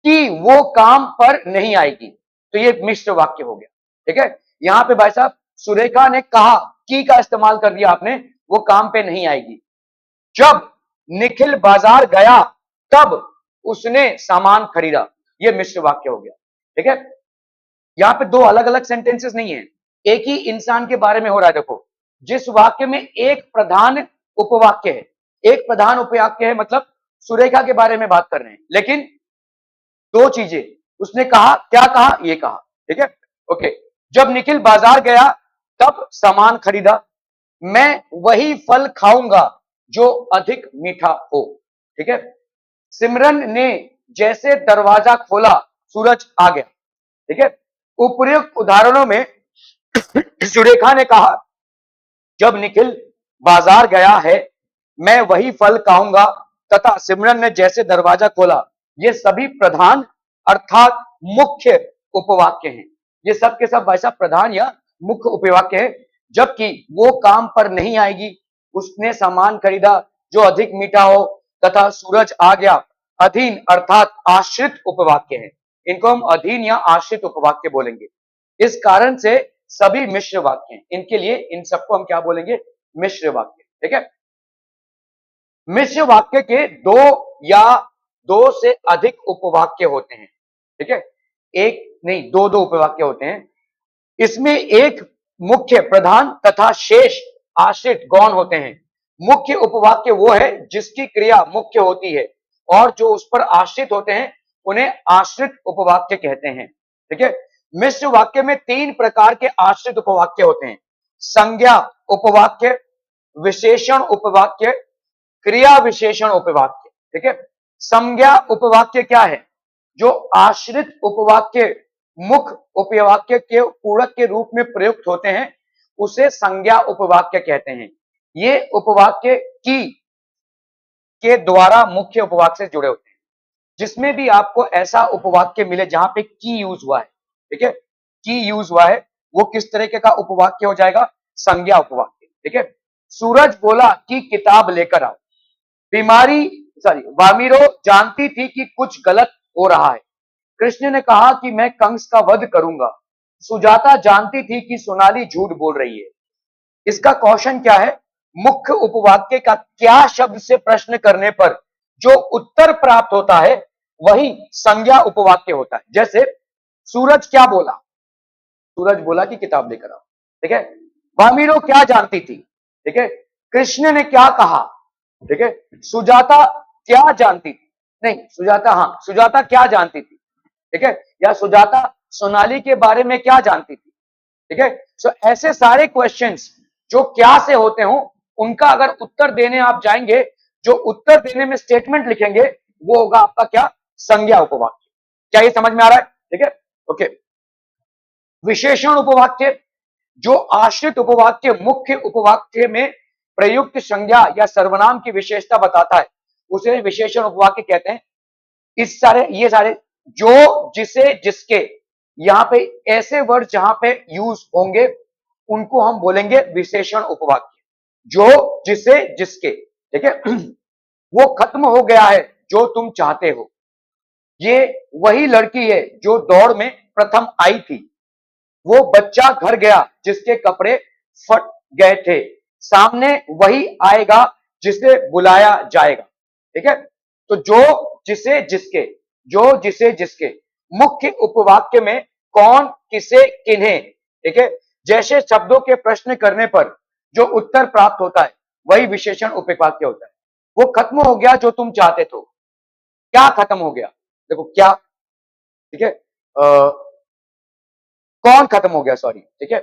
कि वो काम पर नहीं आएगी, तो ये मिश्र वाक्य हो गया। ठीक है, यहां पे भाई साहब सुरेखा ने कहा कि का इस्तेमाल कर दिया आपने, वो काम पे नहीं आएगी। जब निखिल बाजार गया तब उसने सामान खरीदा, ये मिश्र वाक्य हो गया। ठीक है, यहां पे दो अलग अलग सेंटेंसेस नहीं है, एक ही इंसान के बारे में हो रहा है। देखो, जिस वाक्य में एक प्रधान उपवाक्य है, एक प्रधान उपवाक्य है मतलब सुरेखा के बारे में बात कर रहे हैं, लेकिन दो चीजें उसने कहा, क्या कहा, ये कहा। ठीक है, ओके, जब निखिल बाजार गया तब सामान खरीदा, मैं वही फल खाऊंगा जो अधिक मीठा हो। ठीक है, सिमरन ने जैसे दरवाजा खोला सूरज आ गया। ठीक है, उपर्युक्त उदाहरणों में सुरेखा ने कहा जब निखिल बाजार गया है मैं वही फल खाऊंगा, तथा सिमरन ने जैसे दरवाजा खोला, ये सभी प्रधान अर्थात मुख्य उपवाक्य हैं। ये सब के सब भाई साहब प्रधान या मुख्य उपवाक्य है। जबकि वो काम पर नहीं आएगी, उसने सामान खरीदा जो अधिक मीठा हो, तथा सूरज आ गया, अधीन अर्थात आश्रित उपवाक्य है। इनको हम अधीन या आश्रित उपवाक्य बोलेंगे। इस कारण से सभी मिश्र वाक्य हैं, इनके लिए इन सबको हम क्या बोलेंगे, मिश्र वाक्य। ठीक है, मिश्र वाक्य के दो या दो से अधिक उपवाक्य होते हैं। ठीक है, एक नहीं, दो दो उपवाक्य होते हैं। इसमें एक मुख्य प्रधान तथा शेष आश्रित गौण होते हैं। मुख्य उपवाक्य वो है जिसकी क्रिया मुख्य होती है और जो उस पर आश्रित होते हैं उन्हें आश्रित उपवाक्य कहते हैं। ठीक है, मिश्र वाक्य में तीन प्रकार के आश्रित उपवाक्य होते हैं, संज्ञा उपवाक्य, विशेषण उपवाक्य, क्रिया विशेषण उपवाक्य। ठीक है। संज्ञा उपवाक्य क्या है? जो आश्रित उपवाक्य मुख्य उपवाक्य के पूरक के रूप में प्रयुक्त होते हैं उसे संज्ञा उपवाक्य कहते हैं। ये उपवाक्य की के द्वारा मुख्य उपवाक्य से जुड़े होते हैं। जिसमें भी आपको ऐसा उपवाक्य मिले जहां पे की यूज हुआ है, ठीक है, की यूज हुआ है, वो किस तरीके का उपवाक्य हो जाएगा? संज्ञा उपवाक्य। ठीक है। सूरज बोला कि किताब लेकर आओ। वामिरो जानती थी कि कुछ गलत हो रहा है। कृष्ण ने कहा कि मैं कंस का वध करूंगा। सुजाता जानती थी कि सोनाली झूठ बोल रही है। इसका क्वेश्चन क्या है? मुख्य उपवाक्य का क्या शब्द से प्रश्न करने पर जो उत्तर प्राप्त होता है वही संज्ञा उपवाक्य होता है। जैसे सूरज क्या बोला? सूरज बोला कि किताब लेकर आओ। ठीक है। वामिरो क्या जानती थी? ठीक है। कृष्ण ने क्या कहा? ठीक है। सुजाता क्या जानती थी? नहीं, सुजाता, हाँ, सुजाता क्या जानती थी? ठीक है। या सुजाता सोनाली के बारे में क्या जानती थी? ठीक है। सो ऐसे सारे क्वेश्चंस जो क्या से होते हो उनका अगर उत्तर देने आप जाएंगे, जो उत्तर देने में स्टेटमेंट लिखेंगे वो होगा आपका क्या? संज्ञा उपवाक्य। क्या ये समझ में आ रहा है? ठीक है। ओके। विशेषण उपवाक्य जो आश्रित उपवाक्य मुख्य उपवाक्य में प्रयुक्त संज्ञा या सर्वनाम की विशेषता बताता है उसे विशेषण उपवाक्य कहते हैं। ये सारे जो, जिसे, जिसके, यहां पे ऐसे वर्ड जहां पे यूज होंगे उनको हम बोलेंगे विशेषण उपवाक्य। जो, जिसे, जिसके। ठीक है। वो खत्म हो गया है जो तुम चाहते हो। ये वही लड़की है जो दौड़ में प्रथम आई थी। वो बच्चा घर गया जिसके कपड़े फट गए थे। सामने वही आएगा जिसे बुलाया जाएगा। ठीक है। तो जो, जिसे, जिसके, जो, जिसे, जिसके मुख्य उपवाक्य में कौन, किसे, किन्हें, ठीक है, जैसे शब्दों के प्रश्न करने पर जो उत्तर प्राप्त होता है वही विशेषण उपवाक्य होता है। वो खत्म हो गया जो तुम चाहते थे। क्या खत्म हो गया? देखो क्या, ठीक है, कौन खत्म हो गया, सॉरी। ठीक है।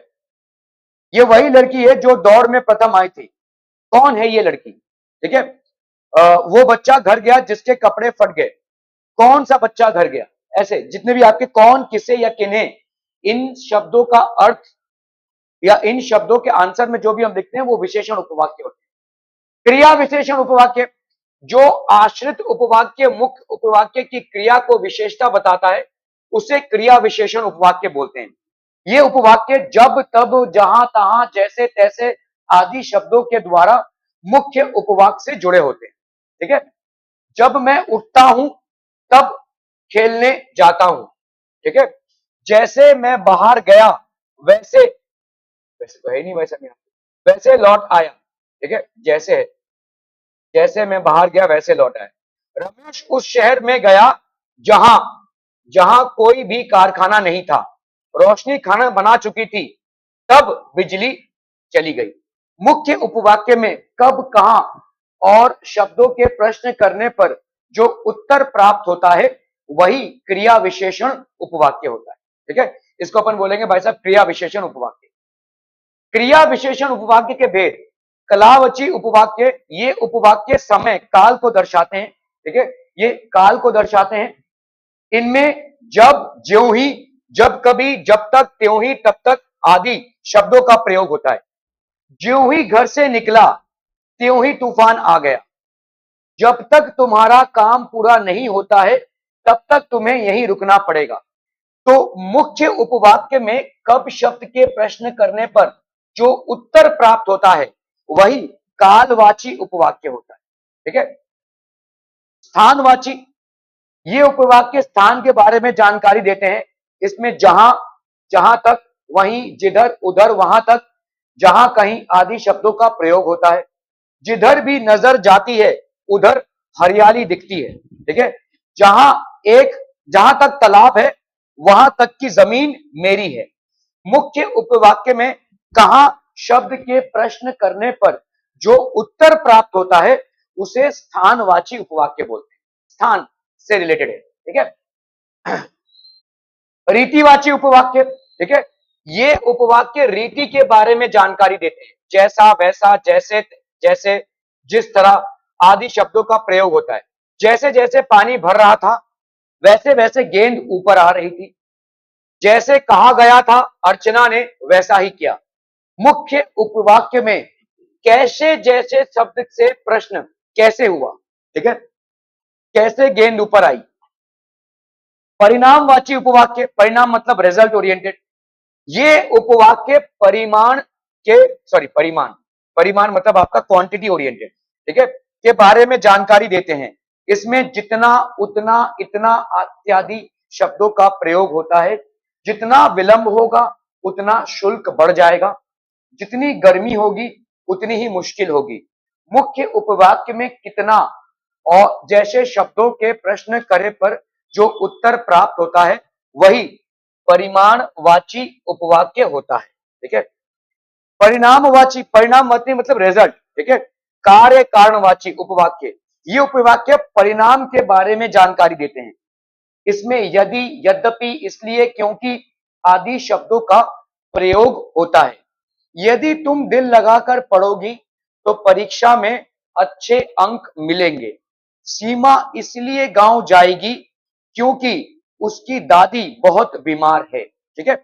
ये वही लड़की है जो दौड़ में प्रथम आई थी। कौन है ये लड़की? ठीक है। वो बच्चा घर गया जिसके कपड़े फट गए। कौन सा बच्चा घर गया? ऐसे जितने भी आपके कौन, किसे या किन्हें, इन शब्दों का अर्थ या इन शब्दों के आंसर में जो भी हम लिखते हैं वो विशेषण उपवाक्य होते हैं। क्रिया विशेषण उपवाक्य जो आश्रित उपवाक्य मुख्य उपवाक्य की क्रिया को विशेषता बताता है उसे क्रिया विशेषण उपवाक्य बोलते हैं। ये उपवाक्य जब, तब, जहां, तहां, जैसे, तैसे आदि शब्दों के द्वारा मुख्य उपवाक्य से जुड़े होते हैं। ठीक है। जब मैं उठता हूं तब खेलने जाता हूं। ठीक है। जैसे मैं बाहर गया वैसे, वैसे तो है नहीं, वैसे नहीं, वैसे लौट आया। ठीक है। जैसे है, जैसे मैं बाहर गया वैसे लौट आया। रमेश उस शहर में गया जहां जहां कोई भी कारखाना नहीं था। रोशनी खाना बना चुकी थी तब बिजली चली गई। मुख्य उपवाक्य में कब, कहां और शब्दों के प्रश्न करने पर जो उत्तर प्राप्त होता है वही क्रिया विशेषण उपवाक्य होता है। ठीक है। इसको अपन बोलेंगे भाई साहब क्रिया विशेषण उपवाक्य। क्रिया विशेषण उपवाक्य के भेद। कलावची उपवाक्य, ये उपवाक्य समय काल को दर्शाते हैं। ठीक है। ये काल को दर्शाते हैं। इनमें जब, ज्यों ही, जब कभी, जब तक, त्यों ही, तब तक आदि शब्दों का प्रयोग होता है। ज्यों ही घर से निकला त्यों ही तूफान आ गया। जब तक तुम्हारा काम पूरा नहीं होता है तब तक तुम्हें यहीं रुकना पड़ेगा। तो मुख्य उपवाक्य में कब शब्द के प्रश्न करने पर जो उत्तर प्राप्त होता है वही कालवाची उपवाक्य होता है। ठीक है। स्थानवाची, ये उपवाक्य स्थान के बारे में जानकारी देते हैं। इसमें जहां, जहां तक, वहीं, जिधर, उधर, वहां तक, जहां, कहीं आदि शब्दों का प्रयोग होता है। जिधर भी नजर जाती है उधर हरियाली दिखती है। ठीक है। जहां तक तालाब है वहां तक की जमीन मेरी है। मुख्य उपवाक्य में कहां शब्द के प्रश्न करने पर जो उत्तर प्राप्त होता है उसे स्थानवाची उपवाक्य बोलते हैं। स्थान से रिलेटेड है। ठीक है। रीतिवाची उपवाक्य। ठीक है। ये उपवाक्य रीति के बारे में जानकारी देते हैं। जैसा, वैसा, जैसे, जैसे, जिस तरह आदि शब्दों का प्रयोग होता है। जैसे जैसे पानी भर रहा था वैसे वैसे गेंद ऊपर आ रही थी। जैसे कहा गया था अर्चना ने वैसा ही किया। मुख्य उपवाक्य में कैसे जैसे शब्द से प्रश्न कैसे हुआ, ठीक है, कैसे गेंद ऊपर आई। परिणामवाची उपवाक्य, परिणाम मतलब रिजल्ट ओरिएंटेड, ये उपवाक्य परिमाण के परिमाण परिमाण मतलब आपका क्वांटिटी ओरिएंटेड, ठीक है, के बारे में जानकारी देते हैं। इसमें जितना उतना इतना इत्यादि शब्दों का प्रयोग होता है। जितना विलंब होगा उतना शुल्क बढ़ जाएगा, जितनी गर्मी होगी उतनी ही मुश्किल होगी। मुख्य उपवाक्य में कितना और जैसे शब्दों के प्रश्न करे पर जो उत्तर प्राप्त होता है वही परिमाणवाची उपवाक्य होता है, ठीक है। परिणामवाची, परिणामवाची मतलब रिजल्ट, ठीक है। कार्य कारणवाची उपवाक्य, ये उपवाक्य परिणाम के बारे में जानकारी देते हैं। इसमें यदि, यद्यपि, इसलिए, क्योंकि आदि शब्दों का प्रयोग होता है। यदि तुम दिल लगाकर पढ़ोगी तो परीक्षा में अच्छे अंक मिलेंगे। सीमा इसलिए गांव जाएगी क्योंकि उसकी दादी बहुत बीमार है, ठीक है।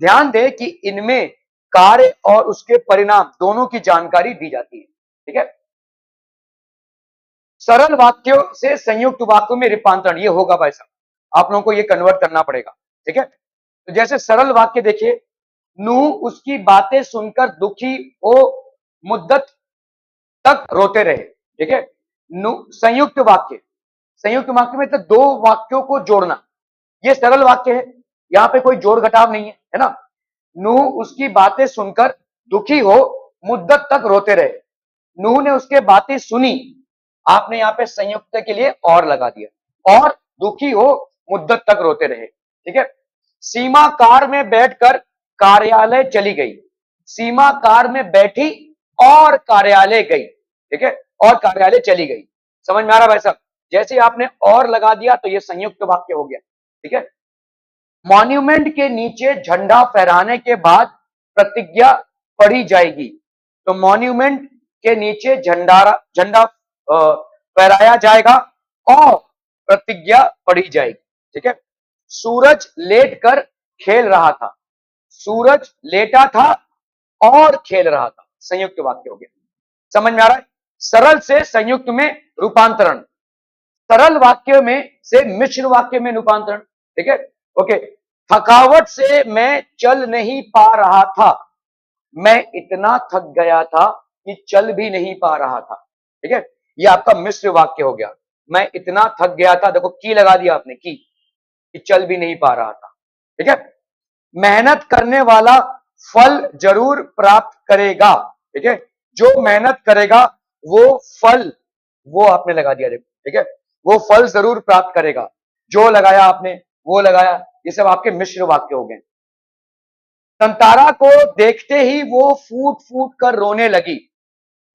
ध्यान दें कि इनमें कार्य और उसके परिणाम दोनों की जानकारी दी जाती है, ठीक है। सरल वाक्यों से संयुक्त वाक्यों में रूपांतरण, ये होगा भाई साहब, आप लोगों को ये कन्वर्ट करना पड़ेगा, ठीक है। तो जैसे सरल वाक्य देखिए, नूह उसकी बातें सुनकर दुखी हो मुद्दत तक रोते रहे, ठीक है। संयुक्त वाक्य, संयुक्त वाक्य में तो दो वाक्यों को जोड़ना, ये सरल वाक्य है, यहां पे कोई जोड़ घटाव नहीं है ना। नूह उसकी बातें सुनकर दुखी हो मुद्दत तक रोते रहे। नूह ने उसके बातें सुनी, आपने यहां पे संयुक्त के लिए और लगा दिया, और दुखी हो मुद्दत तक रोते रहे, ठीक है। सीमा कार में बैठकर कार्यालय चली गई। सीमा कार में बैठी और कार्यालय गई, ठीक है, और कार्यालय चली गई। समझ में आ रहा भाई साहब? जैसे आपने और लगा दिया तो ये संयुक्त वाक्य हो गया, ठीक है। मॉन्यूमेंट के नीचे झंडा फहराने के बाद प्रतिज्ञा पढ़ी जाएगी। तो मॉन्यूमेंट के नीचे झंडा फहराया जाएगा और प्रतिज्ञा पढ़ी जाएगी, ठीक है। सूरज लेटकर खेल रहा था। सूरज लेटा था और खेल रहा था, संयुक्त वाक्य हो गया। समझ में आ रहा है? सरल से संयुक्त में रूपांतरण, सरल वाक्य में से मिश्र वाक्य में रूपांतरण, ठीक है। ओके, थकावट से मैं चल नहीं पा रहा था। मैं इतना थक गया था कि चल भी नहीं पा रहा था, ठीक है। ये आपका मिश्र वाक्य हो गया। मैं इतना थक गया था, देखो की लगा दिया आपने, की, कि चल भी नहीं पा रहा था, ठीक है। मेहनत करने वाला फल जरूर प्राप्त करेगा, ठीक है। जो मेहनत करेगा वो फल, वो आपने लगा दिया, देखो, ठीक है, वो फल जरूर प्राप्त करेगा। जो लगाया आपने, वो लगाया, ये सब आपके मिश्र वाक्य हो गए। संतारा को देखते ही वो फूट फूट कर रोने लगी।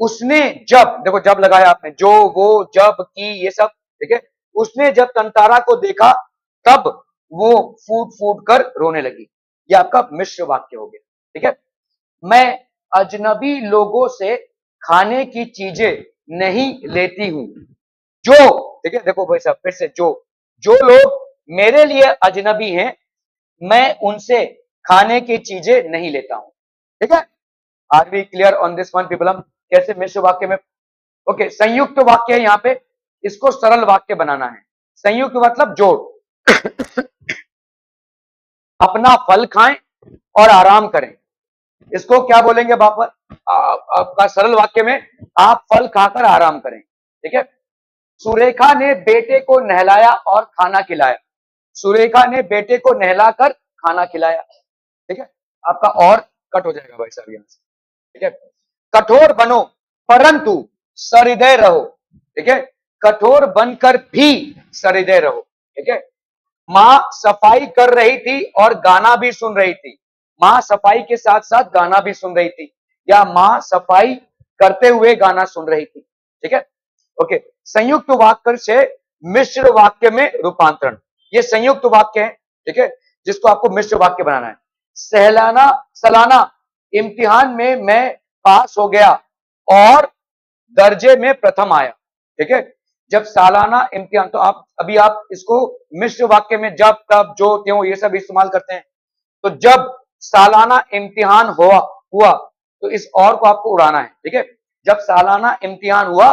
उसने जब, देखो जब लगाया आपने, जो, वो, जब, की, ये सब, ठीक है। उसने जब तंतारा को देखा तब वो फूट फूट कर रोने लगी। ये आपका मिश्र वाक्य हो गया, ठीक है। मैं अजनबी लोगों से खाने की चीजें नहीं लेती हूं। जो, ठीक है, देखो भाई साहब फिर से, जो लोग मेरे लिए अजनबी हैं मैं उनसे खाने की चीजें नहीं लेता हूं, ठीक है। Are we clear on this one people? हम कैसे मिश्र वाक्य में, ओके, संयुक्त वाक्य है यहां पे, इसको सरल वाक्य बनाना है। संयुक्त मतलब जोड़। अपना फल खाएं और आराम करें, इसको क्या बोलेंगे वापस आपका सरल वाक्य में? आप फल खाकर आराम करें, ठीक है। सुरेखा ने बेटे को नहलाया और खाना खिलाया। सुरेखा ने बेटे को नहलाकर खाना खिलाया, ठीक है। आपका और कट हो जाएगा भाई साहब यहां से, ठीक है। कठोर बनो परंतु सहृदय रहो, ठीक है। कठोर बनकर भी सहृदय रहो, ठीक है। मां सफाई कर रही थी और गाना भी सुन रही थी। मां सफाई के साथ साथ गाना भी सुन रही थी, या मां सफाई करते हुए गाना सुन रही थी, ठीक है। ओके, संयुक्त वाक्य से मिश्र वाक्य में रूपांतरण, ये संयुक्त वाक्य है, ठीक है, जिसको आपको मिश्र वाक्य बनाना है। सालाना इम्तिहान में मैं पास हो गया और दर्जे में प्रथम आया, ठीक है। जब सालाना इम्तिहान, तो आप अभी आप इसको मिश्र वाक्य में जब तब जो त्यों ये सब इस्तेमाल करते हैं। तो जब सालाना इम्तिहान हुआ तो इस और को आपको उड़ाना है, ठीक है। जब सालाना इम्तिहान हुआ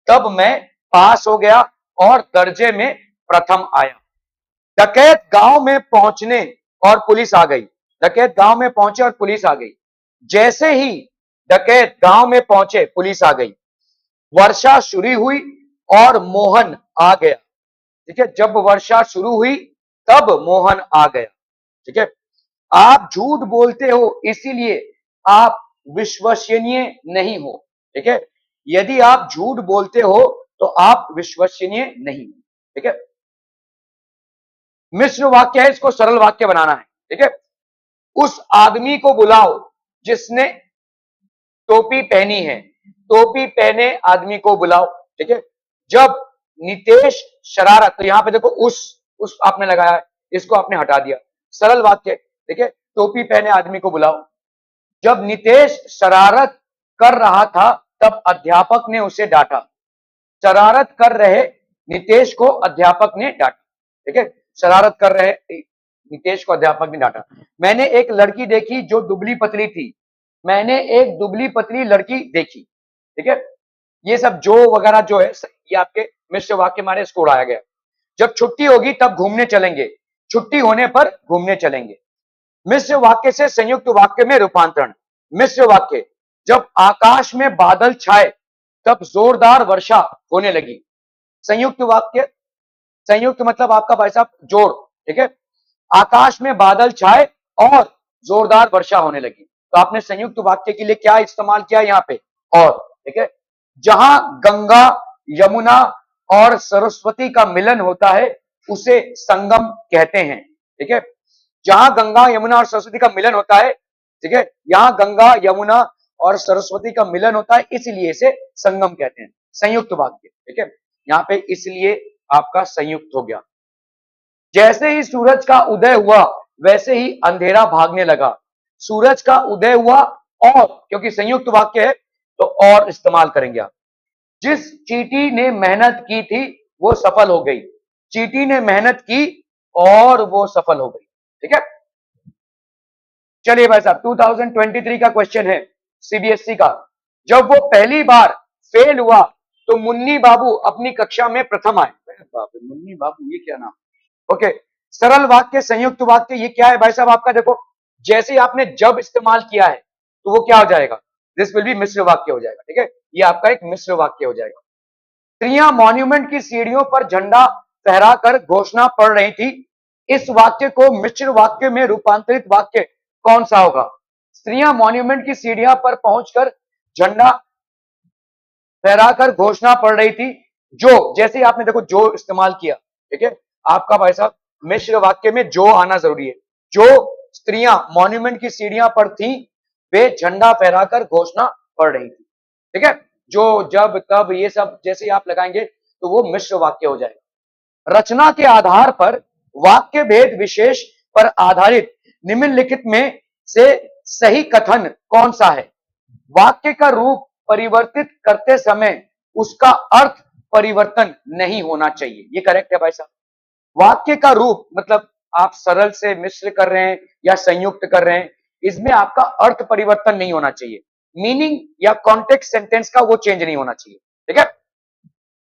तब मैं पास हो गया और दर्जे में प्रथम आया। डकैत गांव में पहुंचने और पुलिस आ गई। डकैत गांव में पहुंचे और पुलिस आ गई। जैसे ही डकैत गांव में पहुंचे पुलिस आ गई। वर्षा शुरू हुई और मोहन आ गया, ठीक है। जब वर्षा शुरू हुई तब मोहन आ गया, ठीक है। आप झूठ बोलते हो इसीलिए आप विश्वसनीय नहीं हो, ठीक है। यदि आप झूठ बोलते हो तो आप विश्वसनीय नहीं हो, ठीक है। मिश्र वाक्य है, इसको सरल वाक्य बनाना है, ठीक है। उस आदमी को बुलाओ जिसने टोपी पहनी है। टोपी पहने आदमी को बुलाओ, ठीक है। जब नितेश शरारत, तो यहां पे देखो उस आपने लगाया है, इसको आपने हटा दिया। सरल वाक्य, ठीक है। टोपी पहने आदमी को बुलाओ। जब नितेश शरारत कर रहा था तब अध्यापक ने उसे डांटा। शरारत कर रहे नितेश को अध्यापक ने डांटा, ठीक है। शरारत कर रहे नितेश को अध्यापक ने डांटा। मैंने एक लड़की देखी जो दुबली पतली थी। मैंने एक दुबली पतली लड़की देखी, ठीक है। ये सब जो वगैरह जो है ये आपके मिश्र वाक्य मारे, इसको उड़ाया गया। जब छुट्टी होगी तब घूमने चलेंगे। छुट्टी होने पर घूमने चलेंगे। मिश्र वाक्य से संयुक्त वाक्य में रूपांतरण। मिश्र वाक्य, जब आकाश में बादल छाए तब जोरदार वर्षा होने लगी। संयुक्त वाक्य, संयुक्त मतलब आपका भाई साहब जोड़, ठीक है। आकाश में बादल छाए और जोरदार वर्षा होने लगी, तो आपने संयुक्त वाक्य के लिए क्या इस्तेमाल किया यहां पे, और, ठीक है। जहां गंगा यमुना और सरस्वती का मिलन होता है उसे संगम कहते हैं, ठीक है। जहां गंगा यमुना और सरस्वती का मिलन होता है, ठीक है, यहां गंगा यमुना और सरस्वती का मिलन होता है इसलिए इसे संगम कहते हैं। संयुक्त वाक्य, ठीक है। यहां पे इसलिए आपका संयुक्त हो गया। जैसे ही सूरज का उदय हुआ वैसे ही अंधेरा भागने लगा। सूरज का उदय हुआ और, क्योंकि संयुक्त वाक्य है तो और इस्तेमाल करेंगे आप। जिस चींटी ने मेहनत की थी वो सफल हो गई। चींटी ने मेहनत की और वो सफल हो गई, ठीक है। चलिए भाई साहब 2023 का क्वेश्चन है सीबीएसई का। जब वो पहली बार फेल हुआ तो मुन्नी बाबू अपनी कक्षा में प्रथम आए। मुन्नी बाबू, ये क्या नाम, ओके। सरल वाक्य, संयुक्त वाक्य, ये क्या है भाई साहब आपका, देखो जैसे आपने जब इस्तेमाल किया है तो वो क्या हो जाएगा, दिस विल बी मिश्र वाक्य हो जाएगा, ठीक है। ये आपका एक मिश्र वाक्य हो जाएगा। स्त्रियां मॉन्यूमेंट की सीढ़ियों पर झंडा फहराकर घोषणा पढ़ रही थी। इस वाक्य को मिश्र वाक्य में रूपांतरित वाक्य कौन सा होगा। स्त्रियां मॉन्यूमेंट की सीढ़ियां पर पहुंचकर झंडा फहराकर घोषणा पढ़ रही थी। जो, जैसे ही आपने देखो जो इस्तेमाल किया, ठीक है, आपका भाई साहब मिश्र वाक्य में जो आना जरूरी है। जो स्त्रियां मॉन्यूमेंट की सीढ़ियां पर थी वे झंडा फहराकर घोषणा पढ़ रही थी, ठीक है। जो, जब, तब, ये सब जैसे ही आप लगाएंगे तो वो मिश्र वाक्य हो जाएगा। रचना के आधार पर वाक्य भेद विशेष पर आधारित निम्नलिखित में से सही कथन कौन सा है। वाक्य का रूप परिवर्तित करते समय उसका अर्थ परिवर्तन नहीं होना चाहिए, ये करेक्ट है भाई साहब। वाक्य का रूप मतलब आप सरल से मिश्र कर रहे हैं या संयुक्त कर रहे हैं, इसमें आपका अर्थ परिवर्तन नहीं होना चाहिए। मीनिंग या कॉन्टेक्स्ट सेंटेंस का वो चेंज नहीं होना चाहिए, ठीक है।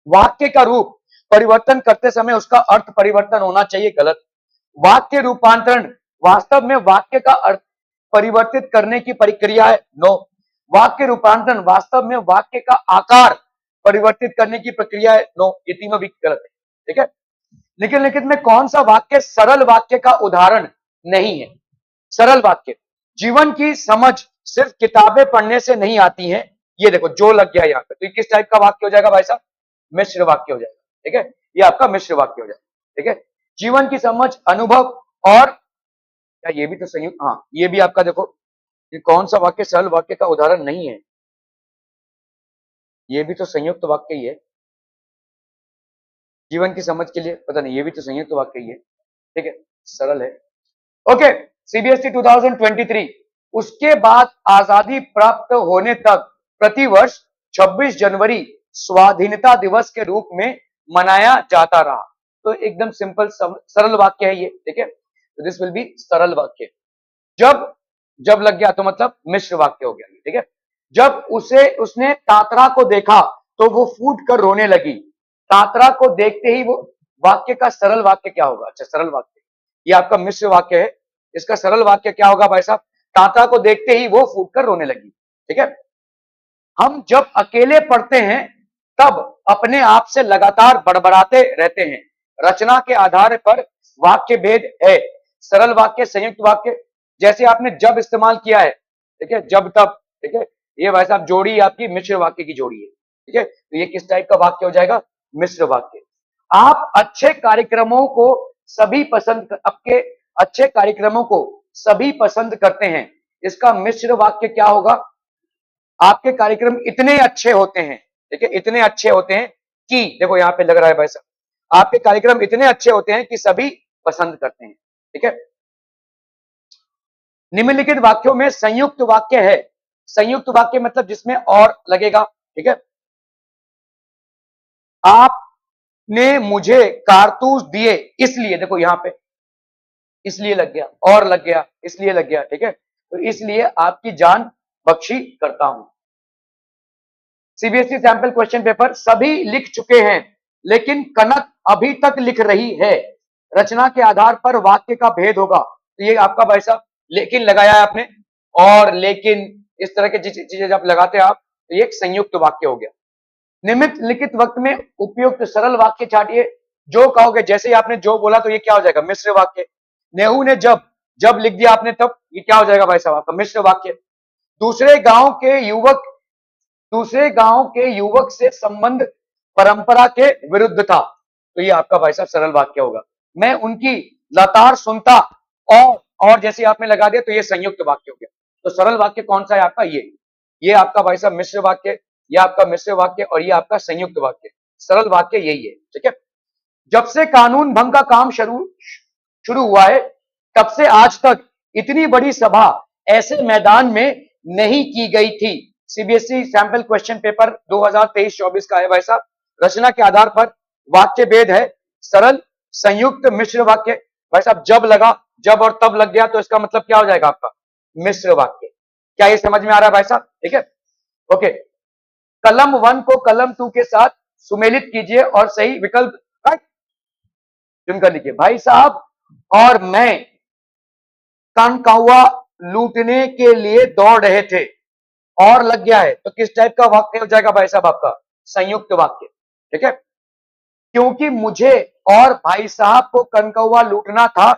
वाक्य का रूप परिवर्तन करते समय उसका अर्थ परिवर्तन होना चाहिए, गलत। वाक्य रूपांतरण वास्तव में वाक्य का अर्थ परिवर्तित करने की प्रक्रिया है, नो। वाक्य रूपांतरण वास्तव में वाक्य का आकार परिवर्तित करने की प्रक्रिया है, नो। ये तीनों भी गलत है, ठीक है। निम्नलिखित में कौन सा वाक्य सरल वाक्य का उदाहरण नहीं है। सरल वाक्य, जीवन की समझ सिर्फ किताबें पढ़ने से नहीं आती है। ये देखो जो लग गया यहाँ पे, तो किस टाइप का वाक्य हो जाएगा भाई साहब, मिश्र वाक्य हो जाएगा, ठीक है। ये आपका मिश्र वाक्य हो जाएगा, ठीक है। जीवन की समझ, अनुभव और क्या, ये भी तो संयुक्त, हाँ ये भी आपका देखो, ये कौन सा वाक्य सरल वाक्य का उदाहरण नहीं है, ये भी तो संयुक्त वाक्य ही है। जीवन की समझ के लिए पता नहीं, ये भी तो संयुक्त वाक्य ही है, ठीक है, सरल है, ओके। सीबीएसई 2023, उसके बाद आजादी प्राप्त होने तक प्रतिवर्ष 26 जनवरी स्वाधीनता दिवस के रूप में मनाया जाता रहा। तो एकदम सिंपल सरल वाक्य है ये, ठीक है। तो दिस विल बी सरल वाक्य। जब जब लग गया तो मतलब मिश्र वाक्य हो गया, ठीक है। जब उसने तात्रा को देखा तो वो फूट कर रोने लगी। तात्रा को देखते ही वो, वाक्य का सरल वाक्य क्या होगा? अच्छा, सरल वाक्य, ये आपका मिश्र वाक्य है। इसका सरल वाक्य क्या होगा भाई साहब? तात्रा को देखते ही वो फूट कर रोने लगी, ठीक है। हम जब अकेले पढ़ते हैं तब अपने आप से लगातार बड़बड़ाते रहते हैं। रचना के आधार पर वाक्य भेद है। सरल वाक्य, संयुक्त वाक्य, जैसे आपने जब इस्तेमाल किया है, ठीक है, जब तब, ठीक है, ये भाई साहब जोड़ी आपकी मिश्र वाक्य की जोड़ी है, ठीक है। तो ये किस टाइप का वाक्य हो जाएगा? मिश्र वाक्य। आप अच्छे कार्यक्रमों को सभी पसंद, आपके अच्छे कार्यक्रमों को सभी पसंद करते हैं। इसका मिश्र वाक्य क्या होगा? आपके कार्यक्रम इतने अच्छे होते हैं, ठीक है, इतने अच्छे होते हैं कि, देखो यहां पे लग रहा है भाई साहब, आपके कार्यक्रम इतने अच्छे होते हैं कि सभी पसंद करते हैं, ठीक है। निम्नलिखित वाक्यों में संयुक्त वाक्य है। संयुक्त वाक्य मतलब जिसमें और लगेगा, ठीक है। आपने मुझे कारतूस दिए इसलिए, देखो यहां पे इसलिए लग गया, और लग गया, इसलिए लग गया, ठीक है। तो इसलिए आपकी जान बख्शी करता हूं। सीबीएसई सैंपल क्वेश्चन पेपर सभी लिख चुके हैं लेकिन कनक अभी तक लिख रही है। रचना के आधार पर वाक्य का भेद होगा। तो ये आपका भाई साहब लेकिन लगाया है आपने, और लेकिन इस तरह की चीजें जब लगाते हैं आप, तो ये एक संयुक्त वाक्य हो गया। निम्नलिखित वक्त में उपयुक्त सरल वाक्य छाटिए। जो कहोगे, जैसे ही आपने जो बोला तो ये क्या हो जाएगा? मिश्र वाक्य। नेहरू ने जब जब लिख दिया आपने तब, ये क्या हो जाएगा भाई साहब? आपका मिश्र वाक्य। दूसरे गांव के युवक दूसरे गांव के युवक से संबंध परंपरा के विरुद्ध था। तो ये आपका भाई साहब सरल वाक्य होगा। मैं उनकी लतार सुनता, और जैसे आपने लगा दिया तो ये संयुक्त वाक्य हो गया। तो सरल वाक्य कौन सा है आपका? ये आपका भाई साहब मिश्र वाक्य, ये आपका मिश्र वाक्य, और ये आपका संयुक्त वाक्य। सरल वाक्य यही है, ठीक है। जब से कानून भंग का काम शुरू शुरू हुआ है तब से आज तक इतनी बड़ी सभा ऐसे मैदान में नहीं की गई थी। सीबीएसई सैंपल क्वेश्चन पेपर 2023-24 का है भाई साहब। रचना के आधार पर वाक्य भेद है सरल, संयुक्त, मिश्र वाक्य। भाई साहब जब लगा, जब और तब लग गया तो इसका मतलब क्या हो जाएगा आपका? मिश्र वाक्य। क्या ये समझ में आ रहा है भाई साहब? ठीक है, ओके। कलम 1 को कलम 2 के साथ सुमेलित कीजिए और सही विकल्प चुनकर लिखिए। भाई साहब और मैं कनकौवा लूटने के लिए दौड़ रहे थे, और लग गया है, तो किस टाइप का वाक्य हो जाएगा भाई साहब आपका? संयुक्त वाक्य, ठीक है। क्योंकि मुझे और भाई साहब को कनकौवा लूटना था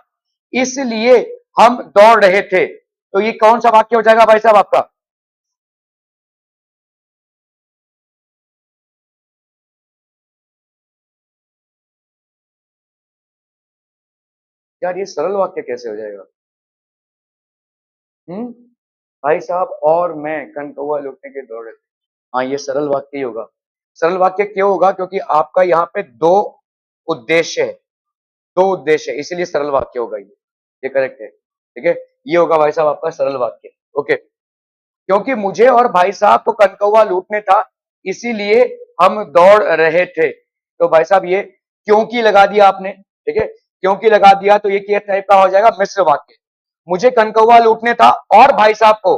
इसलिए हम दौड़ रहे थे। तो ये कौन सा वाक्य हो जाएगा भाई साहब आपका? यार ये सरल वाक्य कैसे हो जाएगा? हम्म, भाई साहब और मैं कनकौवा लूटने के दौड़ रहे थे। हाँ, ये सरल वाक्य ही होगा। सरल वाक्य क्यों होगा? क्योंकि आपका यहाँ पे दो उद्देश्य है, दो उद्देश्य है, इसीलिए सरल वाक्य होगा ये करेक्ट है, ठीक है। ये होगा भाई साहब आपका सरल वाक्य, ओके। क्योंकि मुझे और भाई साहब को कनकौवा लूटने था इसीलिए हम दौड़ रहे थे। तो भाई साहब ये क्योंकि लगा दिया आपने, ठीक है, क्योंकि लगा दिया तो ये किस टाइप का हो जाएगा? मिश्र वाक्य। मुझे कनकौवा लूटने था और भाई साहब को,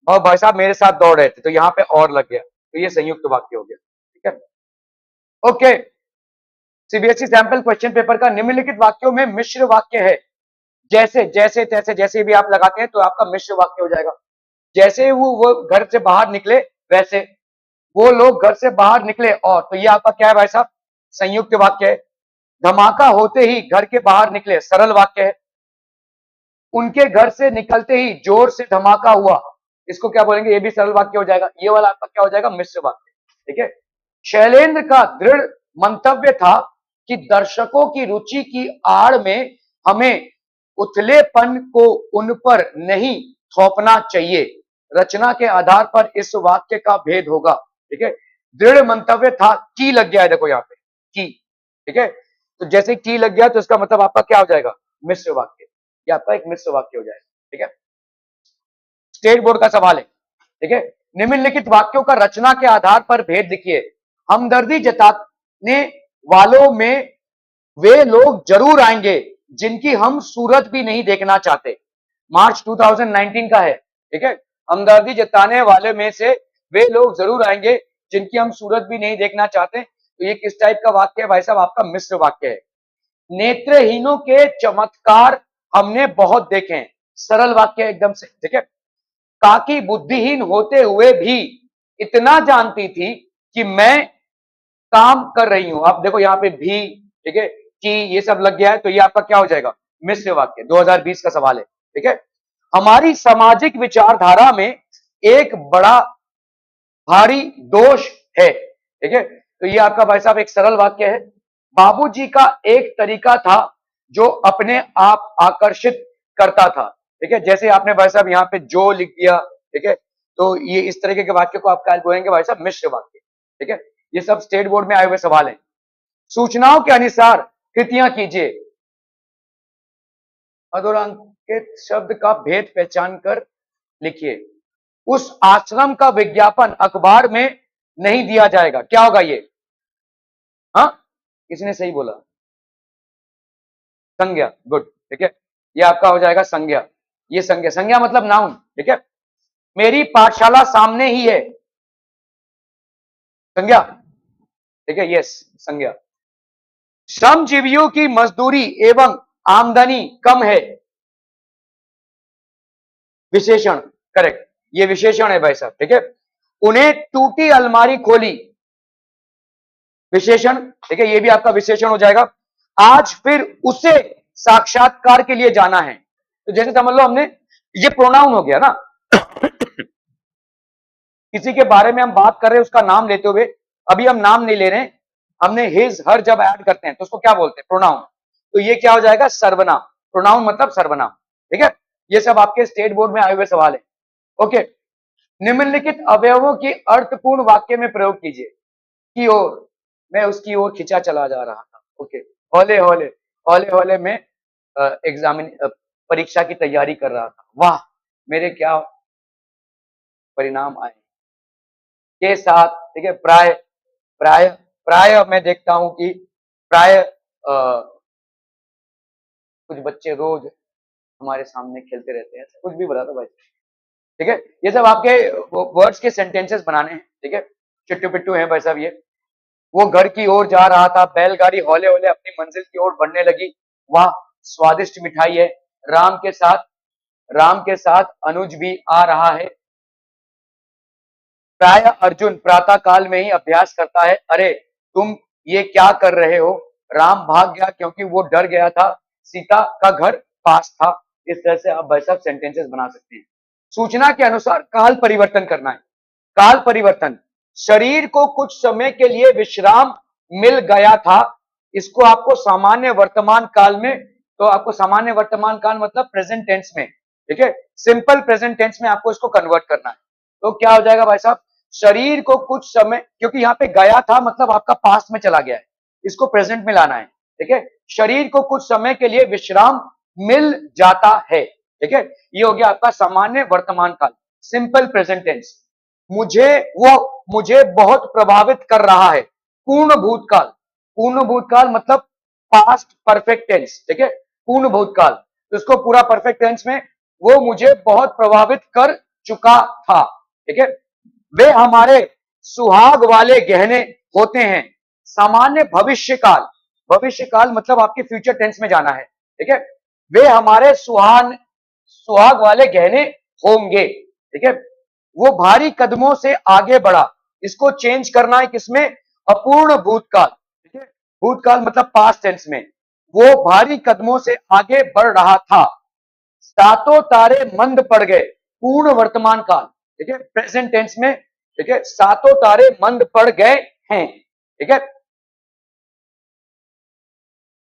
और भाई साहब मेरे साथ दौड़ रहे थे, तो यहाँ पे और लग गया, तो ये संयुक्त वाक्य हो गया, ठीक है, okay. CBSE sample question paper का निम्नलिखित वाक्यों में मिश्र वाक्य है। जैसे जैसे तैसे, जैसे भी आप लगाते हैं तो आपका मिश्र वाक्य हो जाएगा। जैसे वो घर से बाहर निकले वैसे, वो लोग घर से बाहर निकले, और तो ये आपका क्या है भाई साहब? संयुक्त वाक्य है। धमाका होते ही घर के बाहर निकले, सरल वाक्य है। उनके घर से निकलते ही जोर से धमाका हुआ, इसको क्या बोलेंगे? ये भी सरल वाक्य हो जाएगा। ये वाला आपका क्या हो जाएगा? मिश्र वाक्य, ठीक है। शैलेंद्र का दृढ़ मंतव्य था कि दर्शकों की रुचि की आड़ में हमें उथलेपन को उन पर नहीं थोपना चाहिए। रचना के आधार पर इस वाक्य का भेद होगा, ठीक है। दृढ़ मंतव्य था, की लग गया है, देखो यहाँ पे की, ठीक है। तो जैसे की लग गया तो इसका मतलब आपका क्या हो जाएगा? मिश्र वाक्य। ये आपका एक मिश्र वाक्य हो जाएगा, ठीक है। स्टेट बोर्ड का सवाल है, ठीक है। निम्नलिखित वाक्यों का रचना के आधार पर भेद लिखिए। हमदर्दी जताने वालों में वे लोग जरूर आएंगे जिनकी हम सूरत भी नहीं देखना चाहते। मार्च 2019 का है, ठीक है। हमदर्दी जताने वाले में से वे लोग जरूर आएंगे जिनकी हम सूरत भी नहीं देखना चाहते। तो ये किस टाइप का वाक्य है भाई साहब? आपका मिश्र वाक्य है। नेत्रहीनों के चमत्कार हमने बहुत देखे हैं, सरल वाक्य एकदम से, ठीक है। काकी बुद्धिहीन होते हुए भी इतना जानती थी कि मैं काम कर रही हूं। आप देखो यहाँ पे भी, ठीक है, कि ये सब लग गया है, तो ये आपका क्या हो जाएगा? मिश्र वाक्य। 2020 का सवाल है, ठीक है। हमारी सामाजिक विचारधारा में एक बड़ा भारी दोष है, ठीक है। तो ये आपका भाई साहब एक सरल वाक्य है। बाबूजी का एक तरीका था जो अपने आप आकर्षित करता था, ठीक है। जैसे आपने भाई साहब यहाँ पे जो लिख दिया, ठीक है, तो ये इस तरीके के वाक्य को आप क्या बोलेंगे भाई साहब? मिश्र वाक्य, ठीक है। ये सब स्टेट बोर्ड में आए हुए सवाल हैं। सूचनाओं के अनुसार कृतियां कीजिए। अधोरेखित शब्द का भेद पहचान कर लिखिए। उस आश्रम का विज्ञापन अखबार में नहीं दिया जाएगा। क्या होगा ये? हाँ, किसने सही बोला? संज्ञा, गुड, ठीक है। ये आपका हो जाएगा संज्ञा। ये संज्ञा, संज्ञा मतलब नाउन, ठीक है। मेरी पाठशाला सामने ही है, संज्ञा, ठीक है, यस, संज्ञा। श्रमजीवियों की मजदूरी एवं आमदनी कम है, विशेषण, करेक्ट, ये विशेषण है भाई साहब, ठीक है। उन्हें टूटी अलमारी खोली, विशेषण, ठीक है, ये भी आपका विशेषण हो जाएगा। आज फिर उसे साक्षात्कार के लिए जाना है। तो जैसे समझ लो हमने, ये प्रोनाउन हो गया ना किसी के बारे में हम बात कर रहे हैं, उसका नाम लेते हुए, अभी हम नाम नहीं ले रहे हैं, हमने हिज हर जब ऐड करते हैं तो उसको क्या बोलते हैं? प्रोनाउन। तो ये क्या हो जाएगा? सर्वनाम। प्रोनाउन मतलब सर्वनाम, ठीक है। ये सब आपके स्टेट बोर्ड में आए हुए सवाल है, ओके। निम्नलिखित अवयवों की अर्थपूर्ण वाक्य में प्रयोग कीजिए। की ओर, मैं उसकी ओर खिंचा चला जा रहा था, ओके। हौले हौले, हौले हौले में एग्जामिन परीक्षा की तैयारी कर रहा था। वाह, मेरे क्या परिणाम आए के साथ, ठीक है। प्राय, प्राय, प्राय मैं देखता हूं कि प्राय कुछ बच्चे रोज हमारे सामने खेलते रहते हैं, कुछ भी बता दो भाई, ठीक है। ये सब आपके वर्ड्स के सेंटेंसेस बनाने हैं, ठीक है। चिट्टू पिट्टू है भाई साहब ये। वो घर की ओर जा रहा था, बैलगाड़ी हौले हौले अपनी मंजिल की ओर बढ़ने लगी। वाह, स्वादिष्ट मिठाई है। राम के साथ, राम के साथ अनुज भी आ रहा है। प्राय अर्जुन प्रातः काल में ही अभ्यास करता है। अरे तुम ये क्या कर रहे हो? राम भाग गया क्योंकि वो डर गया था, सीता का घर पास था। इस तरह से आप भाई साहब सेंटेंसेस बना सकते हैं। सूचना के अनुसार काल परिवर्तन करना है। काल परिवर्तन, शरीर को कुछ समय के लिए विश्राम मिल गया था। इसको आपको सामान्य वर्तमान काल में, तो आपको सामान्य वर्तमान काल मतलब प्रेजेंट टेंस में, ठीक है, सिंपल प्रेजेंट टेंस में आपको इसको कन्वर्ट करना है। तो क्या हो जाएगा भाई साहब? शरीर को कुछ समय, क्योंकि यहां पे गया था मतलब आपका पास्ट में चला गया है, इसको प्रेजेंट में लाना है, ठीक है। शरीर को कुछ समय के लिए विश्राम मिल जाता है, ठीक है। ये हो गया आपका सामान्य वर्तमान काल, सिंपल प्रेजेंट टेंस। मुझे, वो मुझे बहुत प्रभावित कर रहा है, पूर्ण भूतकाल। पूर्ण भूतकाल मतलब पास्ट परफेक्ट टेंस, ठीक है। पूर्ण भूतकाल, तो इसको पूरा परफेक्ट टेंस में, वो मुझे बहुत प्रभावित कर चुका था, ठीक है। वे हमारे सुहाग वाले गहने होते हैं। सामान्य भविष्य काल, भविष्य काल मतलब आपके फ्यूचर टेंस में जाना है, ठीक है। वे हमारे सुहाग वाले गहने होंगे, ठीक है। वो भारी कदमों से आगे बढ़ा, इसको चेंज करना है किसमें? अपूर्ण भूतकाल, ठीक है। भूतकाल मतलब पास्ट टेंस में, वो भारी कदमों से आगे बढ़ रहा था। सातों तारे मंद पड़ गए, पूर्ण वर्तमान काल, ठीक है, प्रेजेंट टेंस में, ठीक है। सातों तारे मंद पड़ गए हैं, ठीक है।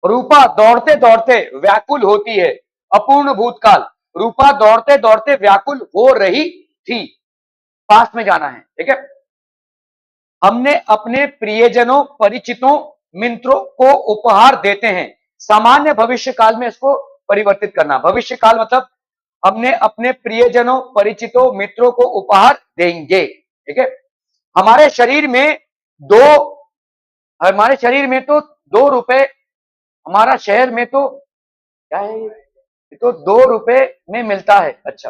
रूपा दौड़ते दौड़ते व्याकुल होती है, अपूर्ण भूतकाल। रूपा दौड़ते दौड़ते व्याकुल हो रही थी, पास्ट में जाना है, ठीक है। हमने अपने प्रियजनों, परिचितों, मित्रों को उपहार देते हैं। सामान्य भविष्य काल में इसको परिवर्तित करना। भविष्य काल मतलब हमने अपने प्रियजनों, परिचितों, मित्रों को उपहार देंगे, ठीक है। हमारे शरीर में दो हमारे शरीर में तो 2 रुपए, हमारा शहर में तो क्या है ये तो 2 रुपए में मिलता है। अच्छा,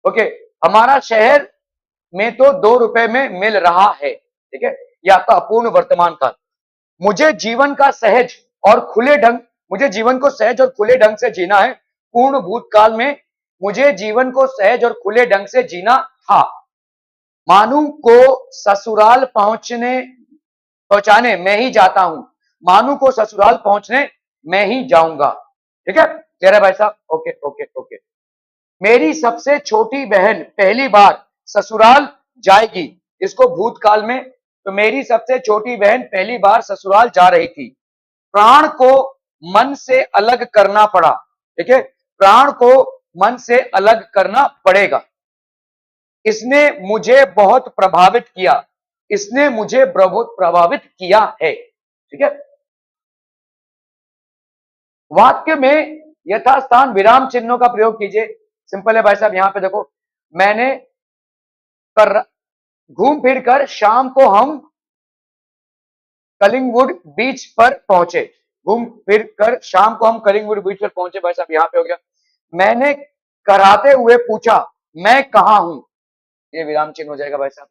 ओके, हमारा शहर में तो 2 रुपए में मिल रहा है, ठीक है। ये आपका अपूर्ण वर्तमान काल। मुझे जीवन का सहज और खुले ढंग मुझे जीवन को सहज और खुले ढंग से जीना है। पूर्ण भूतकाल में मुझे जीवन को सहज और खुले ढंग से जीना था। मानू को ससुराल पहुंचाने मैं ही जाता हूं। मानू को ससुराल पहुंचने मैं ही जाऊंगा, ठीक है। कह रहे भाई साहब, ओके ओके ओके। मेरी सबसे छोटी बहन पहली बार ससुराल जाएगी। इसको भूतकाल में, तो मेरी सबसे छोटी बहन पहली बार ससुराल जा रही थी। प्राण को मन से अलग करना पड़ा, ठीक है। प्राण को मन से अलग करना पड़ेगा। इसने मुझे बहुत प्रभावित किया। इसने मुझे बहुत प्रभावित किया है, ठीक है। वाक्य में यथास्थान विराम चिन्हों का प्रयोग कीजिए। सिंपल है भाई साहब, यहां पे देखो, मैंने कर घूम फिर कर शाम को हम कलिंगवुड बीच पर पहुंचे। घूम फिर कर शाम को हम कलिंगवुड बीच पर पहुंचे। भाई साहब यहां पे हो गया। मैंने कराते हुए पूछा, मैं कहां हूं। ये विराम चिन्ह हो जाएगा भाई साहब।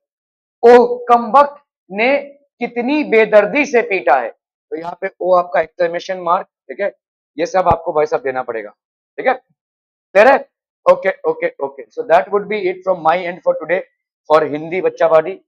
ओ कमबख्त ने कितनी बेदर्दी से पीटा है। तो यहाँ पे ओ आपका एक्सक्लेमेशन मार्क, ठीक है। ये सब आपको भाई साहब देना पड़ेगा, ठीक है। क्लियर है? Okay okay okay. So that would be it from my and for today for Hindi बच्चा वादी।